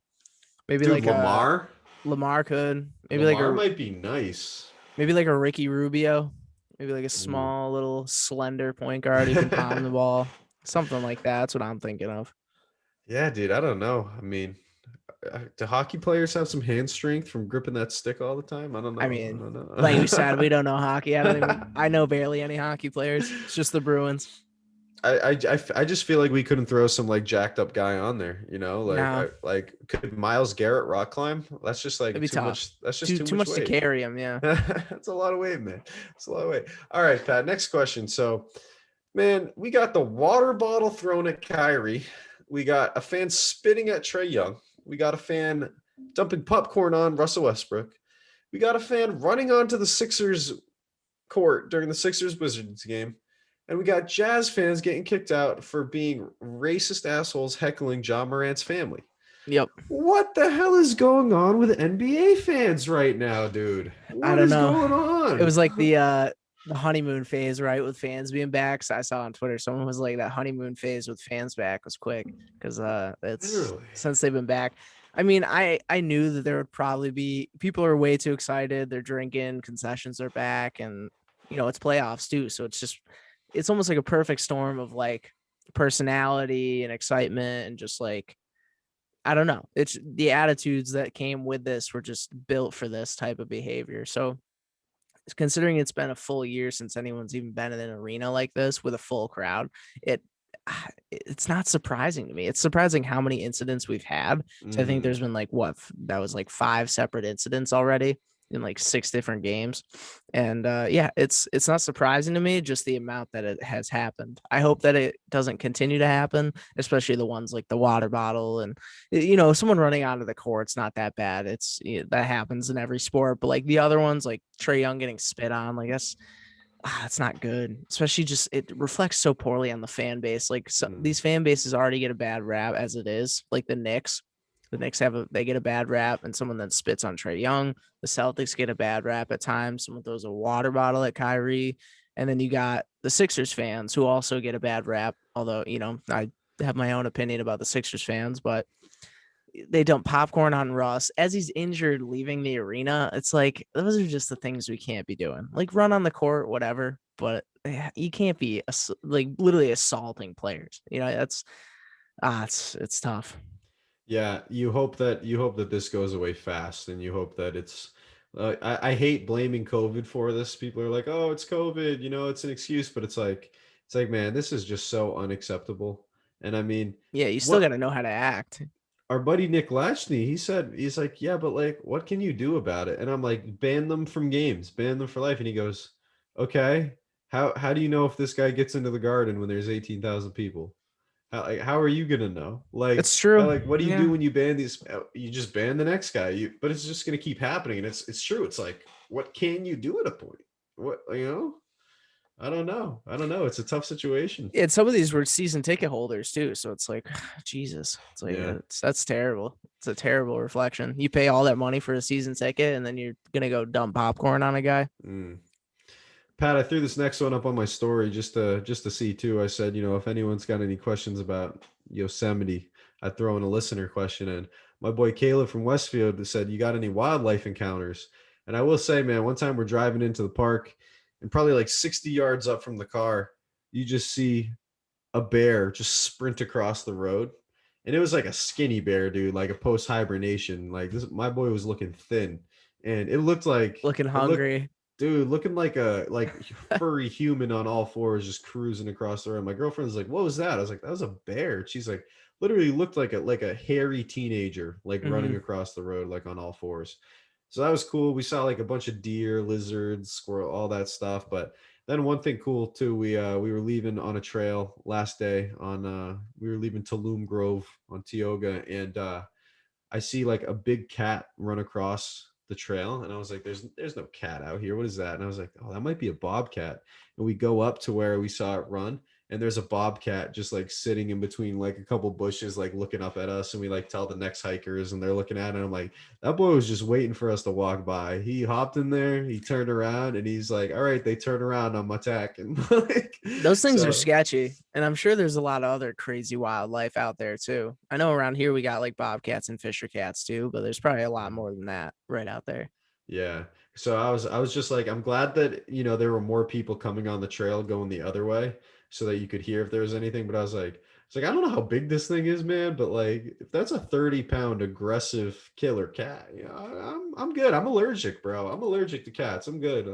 Maybe Dude, like Lamar. Lamar could. Maybe Lamar might be nice. Maybe like a Ricky Rubio. Maybe like a small little slender point guard who can palm the ball. Something like that. That's what I'm thinking of. Yeah, dude. I don't know. I mean, do hockey players have some hand strength from gripping that stick all the time? I don't know. I mean, like we said, we don't know hockey. I know barely any hockey players. It's just the Bruins. I just feel like we couldn't throw some like jacked up guy on there, No. like could Myles Garrett rock climb? That's just like It'd be too tough. much. That's just too much weight. to carry him. Yeah. That's a lot of weight, man. It's a lot of weight. All right, Pat. Next question. So, man, we got the water bottle thrown at Kyrie. We got a fan spitting at Trae Young. We got a fan dumping popcorn on Russell Westbrook. We got a fan running onto the Sixers court during the Sixers Wizards game, and we got Jazz fans getting kicked out for being racist assholes heckling John Morant's family. Yep. What the hell is going on with NBA fans right now, dude? I What don't is know. going on? It was like the honeymoon phase, right? With fans being back. So I saw on Twitter, someone was like that honeymoon phase with fans back was quick because it's Literally. since they've been back. I mean, I knew that there would probably be people are way too excited. They're drinking, concessions are back, and it's playoffs too. So it's almost like a perfect storm of like personality and excitement and just like I don't know. It's the attitudes that came with this were just built for this type of behavior. So considering it's been a full year since anyone's even been in an arena like this with a full crowd, it it's not surprising to me. It's surprising how many incidents we've had. So I think there's been like that was like 5 separate incidents already in like 6 different games. And yeah, it's not surprising to me, just the amount that it has happened. I hope that it doesn't continue to happen, especially the ones like the water bottle and someone running onto the court. It's not that bad. That happens in every sport, but like the other ones, like Trae Young getting spit on, like that's not good, especially just it reflects so poorly on the fan base. Like these fan bases already get a bad rap as it is. Like the Knicks they get a bad rap, and someone that spits on Trae Young. The Celtics get a bad rap at times. Someone throws a water bottle at Kyrie, and then you got the Sixers fans who also get a bad rap. Although I have my own opinion about the Sixers fans, but they dump popcorn on Russ as he's injured leaving the arena. It's like those are just the things we can't be doing. Like run on the court, whatever, but you can't be like literally assaulting players. That's it's tough. Yeah, you hope that this goes away fast, and you hope that it's. I hate blaming COVID for this. People are like, "Oh, it's COVID," it's an excuse, but it's like, man, this is just so unacceptable. And I mean, Yeah, you still got what to know how to act. our buddy Nick Latchney, he's like, yeah, but like, what can you do about it? And I'm like, ban them from games, ban them for life. And he goes, okay, how do you know if this guy gets into the Garden when there's 18,000 people? How are you gonna know? It's true. What do you Yeah. do when you ban these? You just ban the next guy. But it's just gonna keep happening, and it's true. It's like, what can you do at a point? What I don't know. It's a tough situation. And some of these were season ticket holders too. So it's like, Jesus, it's like, Yeah. that's terrible. It's a terrible reflection. You pay all that money for a season ticket and then you're going to go dump popcorn on a guy. Pat, I threw this next one up on my story just to see too. I said, if anyone's got any questions about Yosemite, I'd throw in a listener question. And my boy Caleb from Westfield said, you got any wildlife encounters? And I will say, man, one time we're driving into the park, and probably like 60 yards up from the car, you just see a bear just sprint across the road. And it was like a skinny bear, dude, like a post hibernation. Like my boy was looking thin, and it looked like Looking hungry. Dude, looking like a furry human on all fours, just cruising across the road. My girlfriend's like, "What was that?" I was like, "That was a bear." She's like, literally looked like a hairy teenager, like running across the road, like on all fours. So that was cool. We saw like a bunch of deer, lizards, squirrel, all that stuff. But then one thing cool too, we were leaving on a trail last day we were leaving Tulum Grove on Tioga, and I see like a big cat run across the trail, and I was like, there's no cat out here. What is that? And I was like, oh, that might be a bobcat. And we go up to where we saw it run, and there's a bobcat just like sitting in between like a couple bushes, like looking up at us. And we like tell the next hikers, and they're looking at it. And I'm like, that boy was just waiting for us to walk by. He hopped in there, he turned around, and he's like, all right, they turn around, I'm attacking. Like, those things are sketchy, and I'm sure there's a lot of other crazy wildlife out there too. I know around here we got like bobcats and fisher cats too, but there's probably a lot more than that right out there. Yeah. So I was just like, I'm glad that, there were more people coming on the trail going the other way so that you could hear if there was anything. But I was like, I don't know how big this thing is, man, but like if that's a 30-pound aggressive killer cat, I'm good. I'm allergic, bro. I'm allergic to cats. I'm good.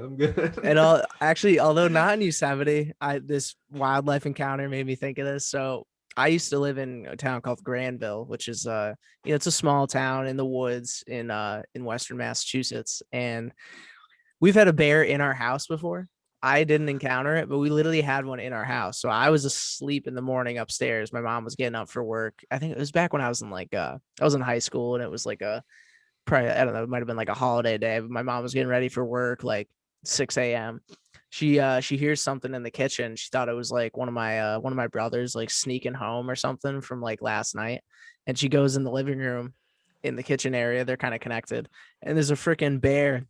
And actually, although not in Yosemite, this wildlife encounter made me think of this. So I used to live in a town called Granville, which is it's a small town in the woods in Western Massachusetts, and we've had a bear in our house before. I didn't encounter it, but we literally had one in our house. So I was asleep in the morning upstairs. My mom was getting up for work. I think it was back when I was in I was in high school, and it was like probably, I don't know, it might have been like a holiday day, but my mom was getting ready for work like 6 a.m. She hears something in the kitchen. She thought it was like one of my brothers like sneaking home or something from like last night. And she goes in the living room in the kitchen area. They're kind of connected. And there's a freaking bear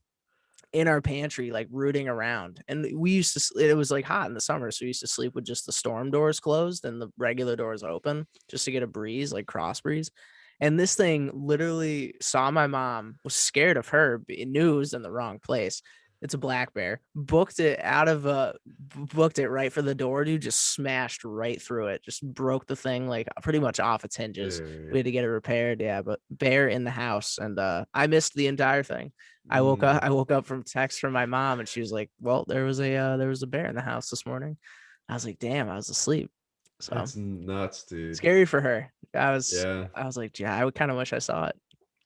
in our pantry, like rooting around. And we used to, it was like hot in the summer. So we used to sleep with just the storm doors closed and the regular doors open just to get a breeze, like cross breeze. And this thing literally saw my mom, was scared of her, knew it was in the wrong place. It's a black bear. Booked it right for the door, dude. Just smashed right through it. Just broke the thing like pretty much off its hinges. We had to get it repaired. Yeah, but bear in the house, and I missed the entire thing. I woke up from text from my mom, and she was like, "Well, there was a bear in the house this morning." I was like, "Damn, I was asleep." So That's nuts, dude. scary for her. I was like, yeah, I would kind of wish I saw it.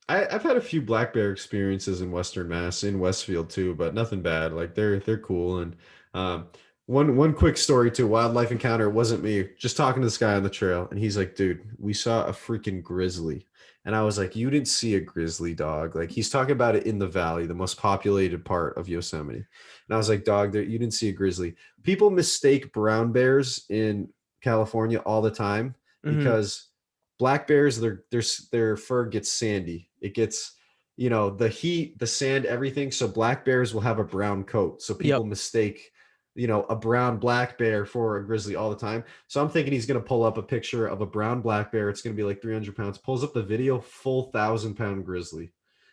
I've had a few black bear experiences in Western Mass, in Westfield too, but nothing bad. Like they're cool. And one quick story too, wildlife encounter. It wasn't me. Just talking to this guy on the trail, and he's like, "Dude, we saw a freaking grizzly." And I was like, "You didn't see a grizzly, dog." Like he's talking about it in the valley, the most populated part of Yosemite. And I was like, "Dog, you didn't see a grizzly." People mistake brown bears in California all the time because black bears, their fur gets sandy. It gets, the heat, the sand, everything. So black bears will have a brown coat. So people mistake, a brown black bear for a grizzly all the time. So I'm thinking he's going to pull up a picture of a brown black bear. It's going to be like 300 pounds. Pulls up the video, full 1,000-pound grizzly,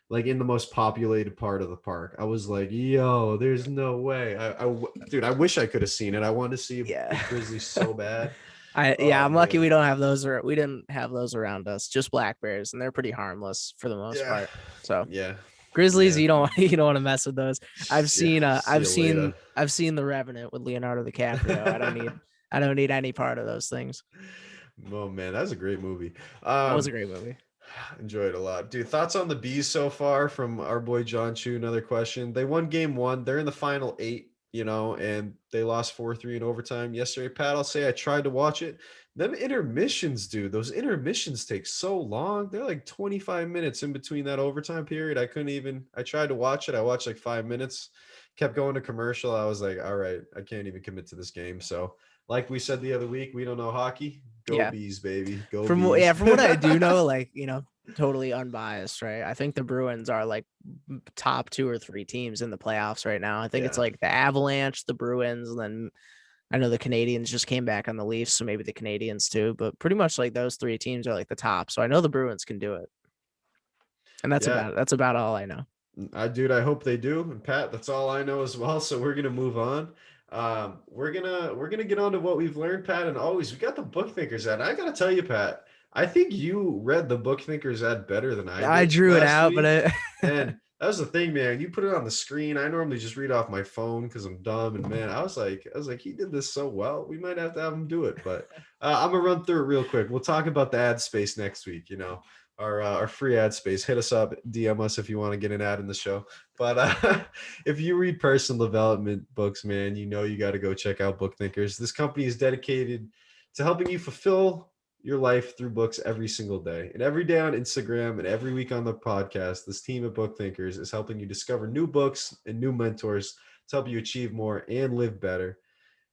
like in the most populated part of the park. I was like, yo, there's no way. Dude, I wish I could have seen it. I wanted to see a grizzly so bad. I'm lucky we don't have those, or we didn't have those around us. Just black bears, and they're pretty harmless for the most part. So grizzlies, you don't want to mess with those. I've seen the Revenant with Leonardo DiCaprio. I don't need any part of those things. Oh man, that was a great movie. That was a great movie. Enjoyed a lot, dude. Thoughts on the Bees so far from our boy John Chu? Another question. They won game 1. They're in the final 8. And they lost 4-3 in overtime yesterday. Pat, I'll say I tried to watch it. Them intermissions, dude, those intermissions take so long. They're like 25 minutes in between that overtime period. I tried to watch it. I watched like 5 minutes, kept going to commercial. I was like, all right, I can't even commit to this game. So like we said the other week, we don't know hockey. Go Bees, baby. Go Bees. From what I do know, like, totally unbiased, right? I think the Bruins are like top 2 or 3 teams in the playoffs right now. I think it's like the Avalanche, the Bruins, and then I know the Canadians just came back on the Leafs, so maybe the Canadians too, but pretty much like those 3 teams are like the top. So I know the Bruins can do it. And that's about all I know. I hope they do. And Pat, that's all I know as well. So we're gonna move on. We're gonna get on to what we've learned, Pat, and always we got the Book Thinkers ad. I gotta tell you, Pat, I think you read the Book Thinkers ad better than I did. I drew it out, but and that was the thing, man. You put it on the screen. I normally just read off my phone because I'm dumb. And man, I was like, he did this so well. We might have to have him do it. But I'm gonna run through it real quick. We'll talk about the ad space next week. Our free ad space. Hit us up, DM us if you want to get an ad in the show. But if you read personal development books, man, you got to go check out Book Thinkers. This company is dedicated to helping you fulfill your life through books every single day. And every day on Instagram and every week on the podcast, this team at Book Thinkers is helping you discover new books and new mentors to help you achieve more and live better.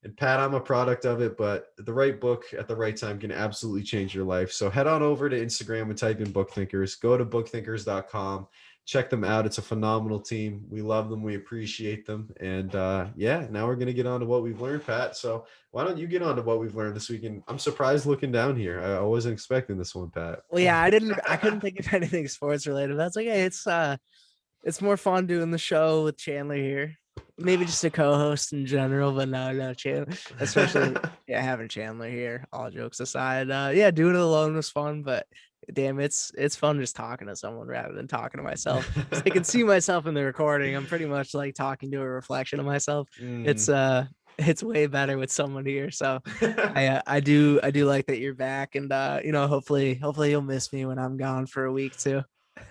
And Pat, I'm a product of it, but the right book at the right time can absolutely change your life. So head on over to Instagram and type in Book Thinkers. Go to bookthinkers.com. Check them out. It's a phenomenal team. We love them. We appreciate them. And now we're going to get on to what we've learned, Pat. So why don't you get on to what we've learned this weekend? I'm surprised looking down here. I wasn't expecting this one, Pat. Well, yeah, I couldn't think of anything sports related. That's like, hey, it's more fun doing the show with Chandler here. Maybe just a co-host in general, but no, Chandler, especially having Chandler here. All jokes aside, doing it alone was fun, but damn, it's fun just talking to someone rather than talking to myself. I can see myself in the recording. I'm pretty much like talking to a reflection of myself. It's way better with someone here. So I do like that you're back, and hopefully you'll miss me when I'm gone for a week too.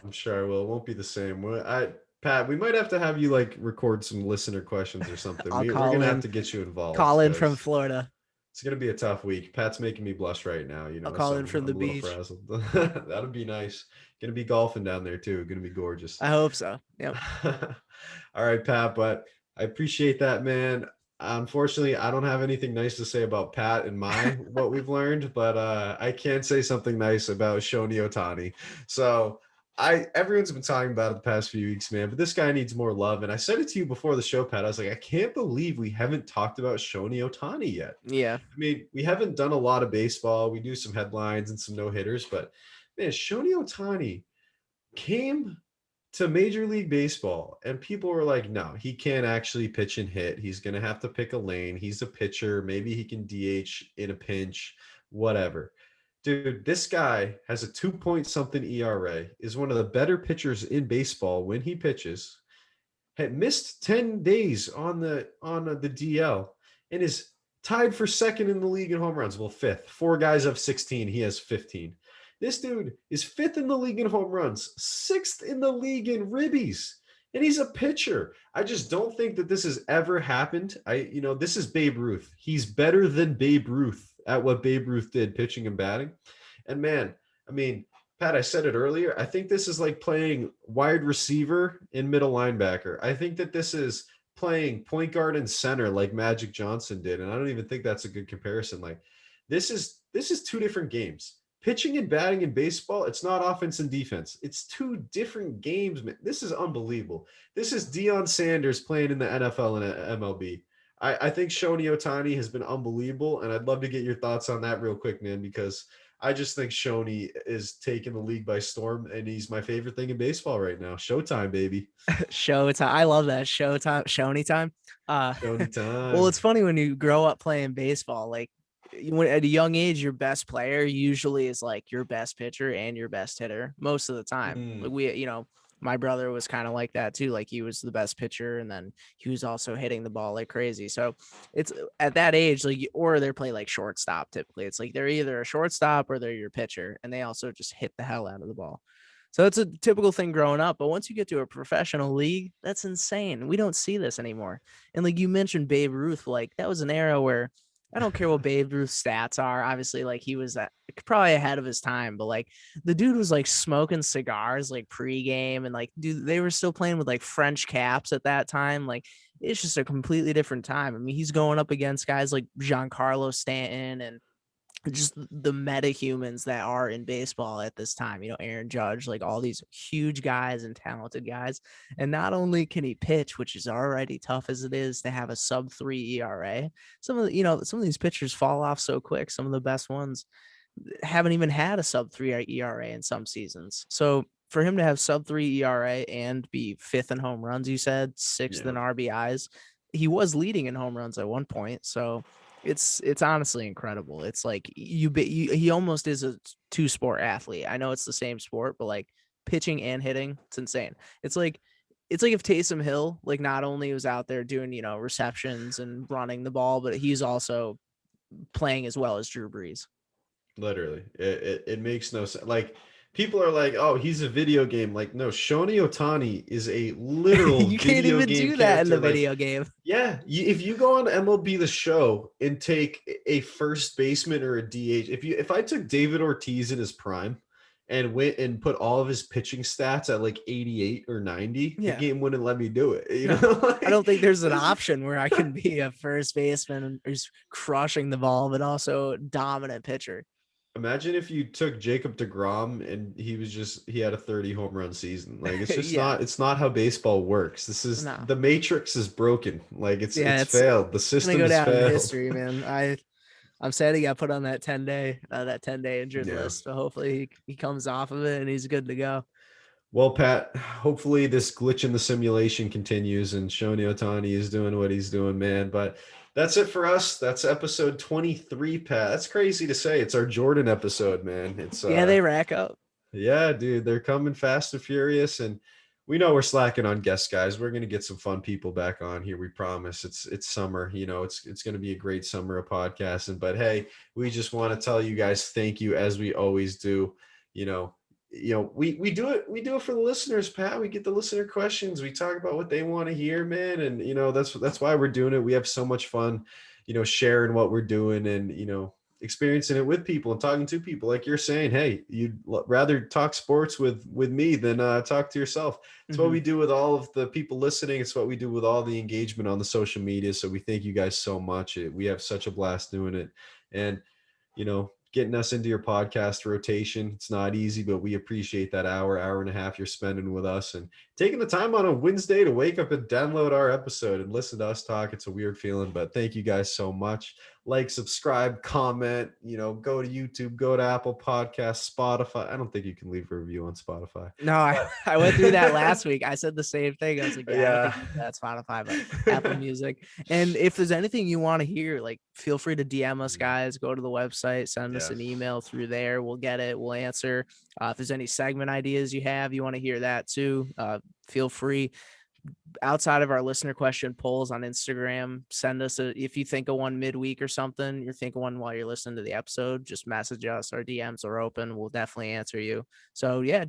I'm sure I will. It won't be the same. Pat, we might have to have you like record some listener questions or something. We're going to have to get you involved. Call in from Florida. It's going to be a tough week. Pat's making me blush right now. I'll call in from the beach. That'd be nice. Going to be golfing down there too. Going to be gorgeous. I hope so. Yep. All right, Pat, but I appreciate that, man. Unfortunately, I don't have anything nice to say about Pat and what we've learned, but I can say something nice about Shoni Otani. So everyone's been talking about it the past few weeks, man, but this guy needs more love. And I said it to you before the show, Pat. I was like, I can't believe we haven't talked about Shoni Otani yet. Yeah. I mean, we haven't done a lot of baseball. We do some headlines and some no-hitters, but man, Shoni Otani came to Major League Baseball, and people were like, no, he can't actually pitch and hit. He's going to have to pick a lane. He's a pitcher. Maybe he can DH in a pinch, whatever. Dude, this guy has a 2 point something ERA, is one of the better pitchers in baseball when he pitches, had missed 10 days on the DL, and is tied for second in the league in home runs. Well, fifth. Four guys have 16. He has 15. This dude is fifth in the league in home runs, sixth in the league in ribbies, and he's a pitcher. I just don't think that this has ever happened. This is Babe Ruth. He's better than Babe Ruth at what Babe Ruth did, pitching and batting. And man, I mean, Pat, I said it earlier. I think this is like playing wide receiver and middle linebacker. I think that this is playing point guard and center like Magic Johnson did. And I don't even think that's a good comparison. Like this is two different games. Pitching and batting in baseball, it's not offense and defense. It's two different games, man. This is unbelievable. This is Deion Sanders playing in the NFL and MLB. I think Shoni Otani has been unbelievable, and I'd love to get your thoughts on that real quick, man, because I just think Shoni is taking the league by storm, and he's my favorite thing in baseball right now. Showtime, baby. Showtime. I love that. Showtime. Shoni time. Shoni time. Well, it's funny when you grow up playing baseball, like when at a young age, your best player usually is like your best pitcher and your best hitter most of the time. Like my brother was kind of like that too. Like he was the best pitcher, and then he was also hitting the ball like crazy. So it's at that age, like, or they play like shortstop. Typically, it's like they're either a shortstop or they're your pitcher, and they also just hit the hell out of the ball. So it's a typical thing growing up. But once you get to a professional league, that's insane. We don't see this anymore. And like you mentioned, Babe Ruth, like that was an era where I don't care what Babe Ruth's stats are. Obviously, like he was probably ahead of his time, but like the dude was like smoking cigars like pregame, and like dude, they were still playing with like French caps at that time. Like it's just a completely different time. I mean, he's going up against guys like Giancarlo Stanton and just the meta humans that are in baseball at this time, Aaron Judge, like all these huge guys and talented guys. And not only can he pitch, which is already tough as it is to have a sub-3 ERA, some of these pitchers fall off so quick. Some of the best ones haven't even had a sub-3 ERA in some seasons. So for him to have sub-3 ERA and be fifth in home runs, you said sixth in RBIs, he was leading in home runs at one point. So it's honestly incredible. It's like he almost is a two-sport athlete. I know it's the same sport, but like pitching and hitting, it's insane. It's like if Taysom Hill like not only was out there doing receptions and running the ball, but he's also playing as well as Drew Brees. Literally, it makes no sense. Like people are like, "Oh, he's a video game." Like, no, Shoni Otani is a literal. You can't even do that in the video game. Yeah, if you go on MLB The Show and take a first baseman or a DH, if I took David Ortiz in his prime and went and put all of his pitching stats at like 88 or 90, the game wouldn't let me do it. I don't think there's an option where I can be a first baseman who's crushing the ball, but also dominant pitcher. Imagine if you took Jacob deGrom and he had a 30 home run season. Like it's just it's not how baseball works. This is the Matrix is broken. Like it's failed. The system is failed. In history, man. I'm sad he got put on that 10-day injured list. So hopefully he comes off of it and he's good to go. Well, Pat, hopefully this glitch in the simulation continues and Shoni Otani is doing what he's doing, man. But that's it for us. That's episode 23, Pat. That's crazy to say. It's our Jordan episode, man. It's they rack up. Yeah, dude, they're coming fast and furious, and we know we're slacking on guests, guys. We're gonna get some fun people back on here. We promise. It's summer, it's gonna be a great summer of podcasting. But hey, we just want to tell you guys thank you as we always do. We do it for the listeners, Pat. We get the listener questions. We talk about what they want to hear, man. And that's why we're doing it. We have so much fun, sharing what we're doing. And experiencing it with people and talking to people. Like you're saying, hey, you'd rather talk sports with me than talk to yourself. It's what we do with all of the people listening. It's what we do with all the engagement on the social media. So we thank you guys so much. We have such a blast doing it. And, getting us into your podcast rotation. It's not easy, but we appreciate that hour and a half you're spending with us and taking the time on a Wednesday to wake up and download our episode and listen to us talk. It's a weird feeling, but thank you guys so much. Like, subscribe, comment, go to YouTube, go to Apple Podcasts, Spotify. I don't think you can leave a review on Spotify. No, I went through that last week. I said the same thing. I was like, yeah. I don't think that's Spotify, but Apple Music. And if there's anything you want to hear, like, feel free to DM us, guys. Go to the website, send us an email through there. We'll get it. We'll answer. If there's any segment ideas you want to hear that too, feel free. Outside of our listener question polls on Instagram, send us if you think of one midweek or something, you're thinking one while you're listening to the episode, just message us. Our DMs are open. We'll definitely answer you. So yeah,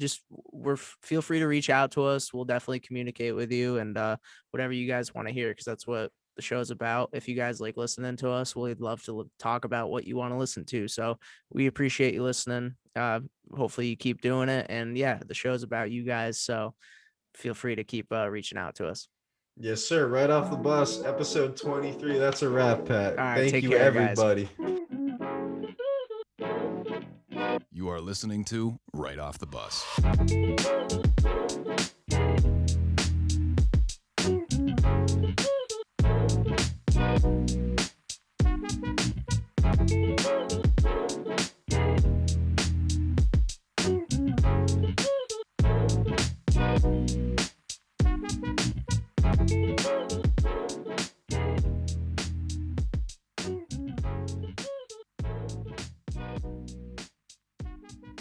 feel free to reach out to us. We'll definitely communicate with you and whatever you guys want to hear, because that's what the show's about. If you guys like listening to us, we'd love to talk about what you want to listen to. So we appreciate you listening. Hopefully you keep doing it. And yeah, the show's about you guys. So feel free to keep reaching out to us. Yes, sir. Right off the bus, episode 23. That's a wrap, Pat. All right, Thank you, care, everybody. Guys. You are listening to Right Off the Bus.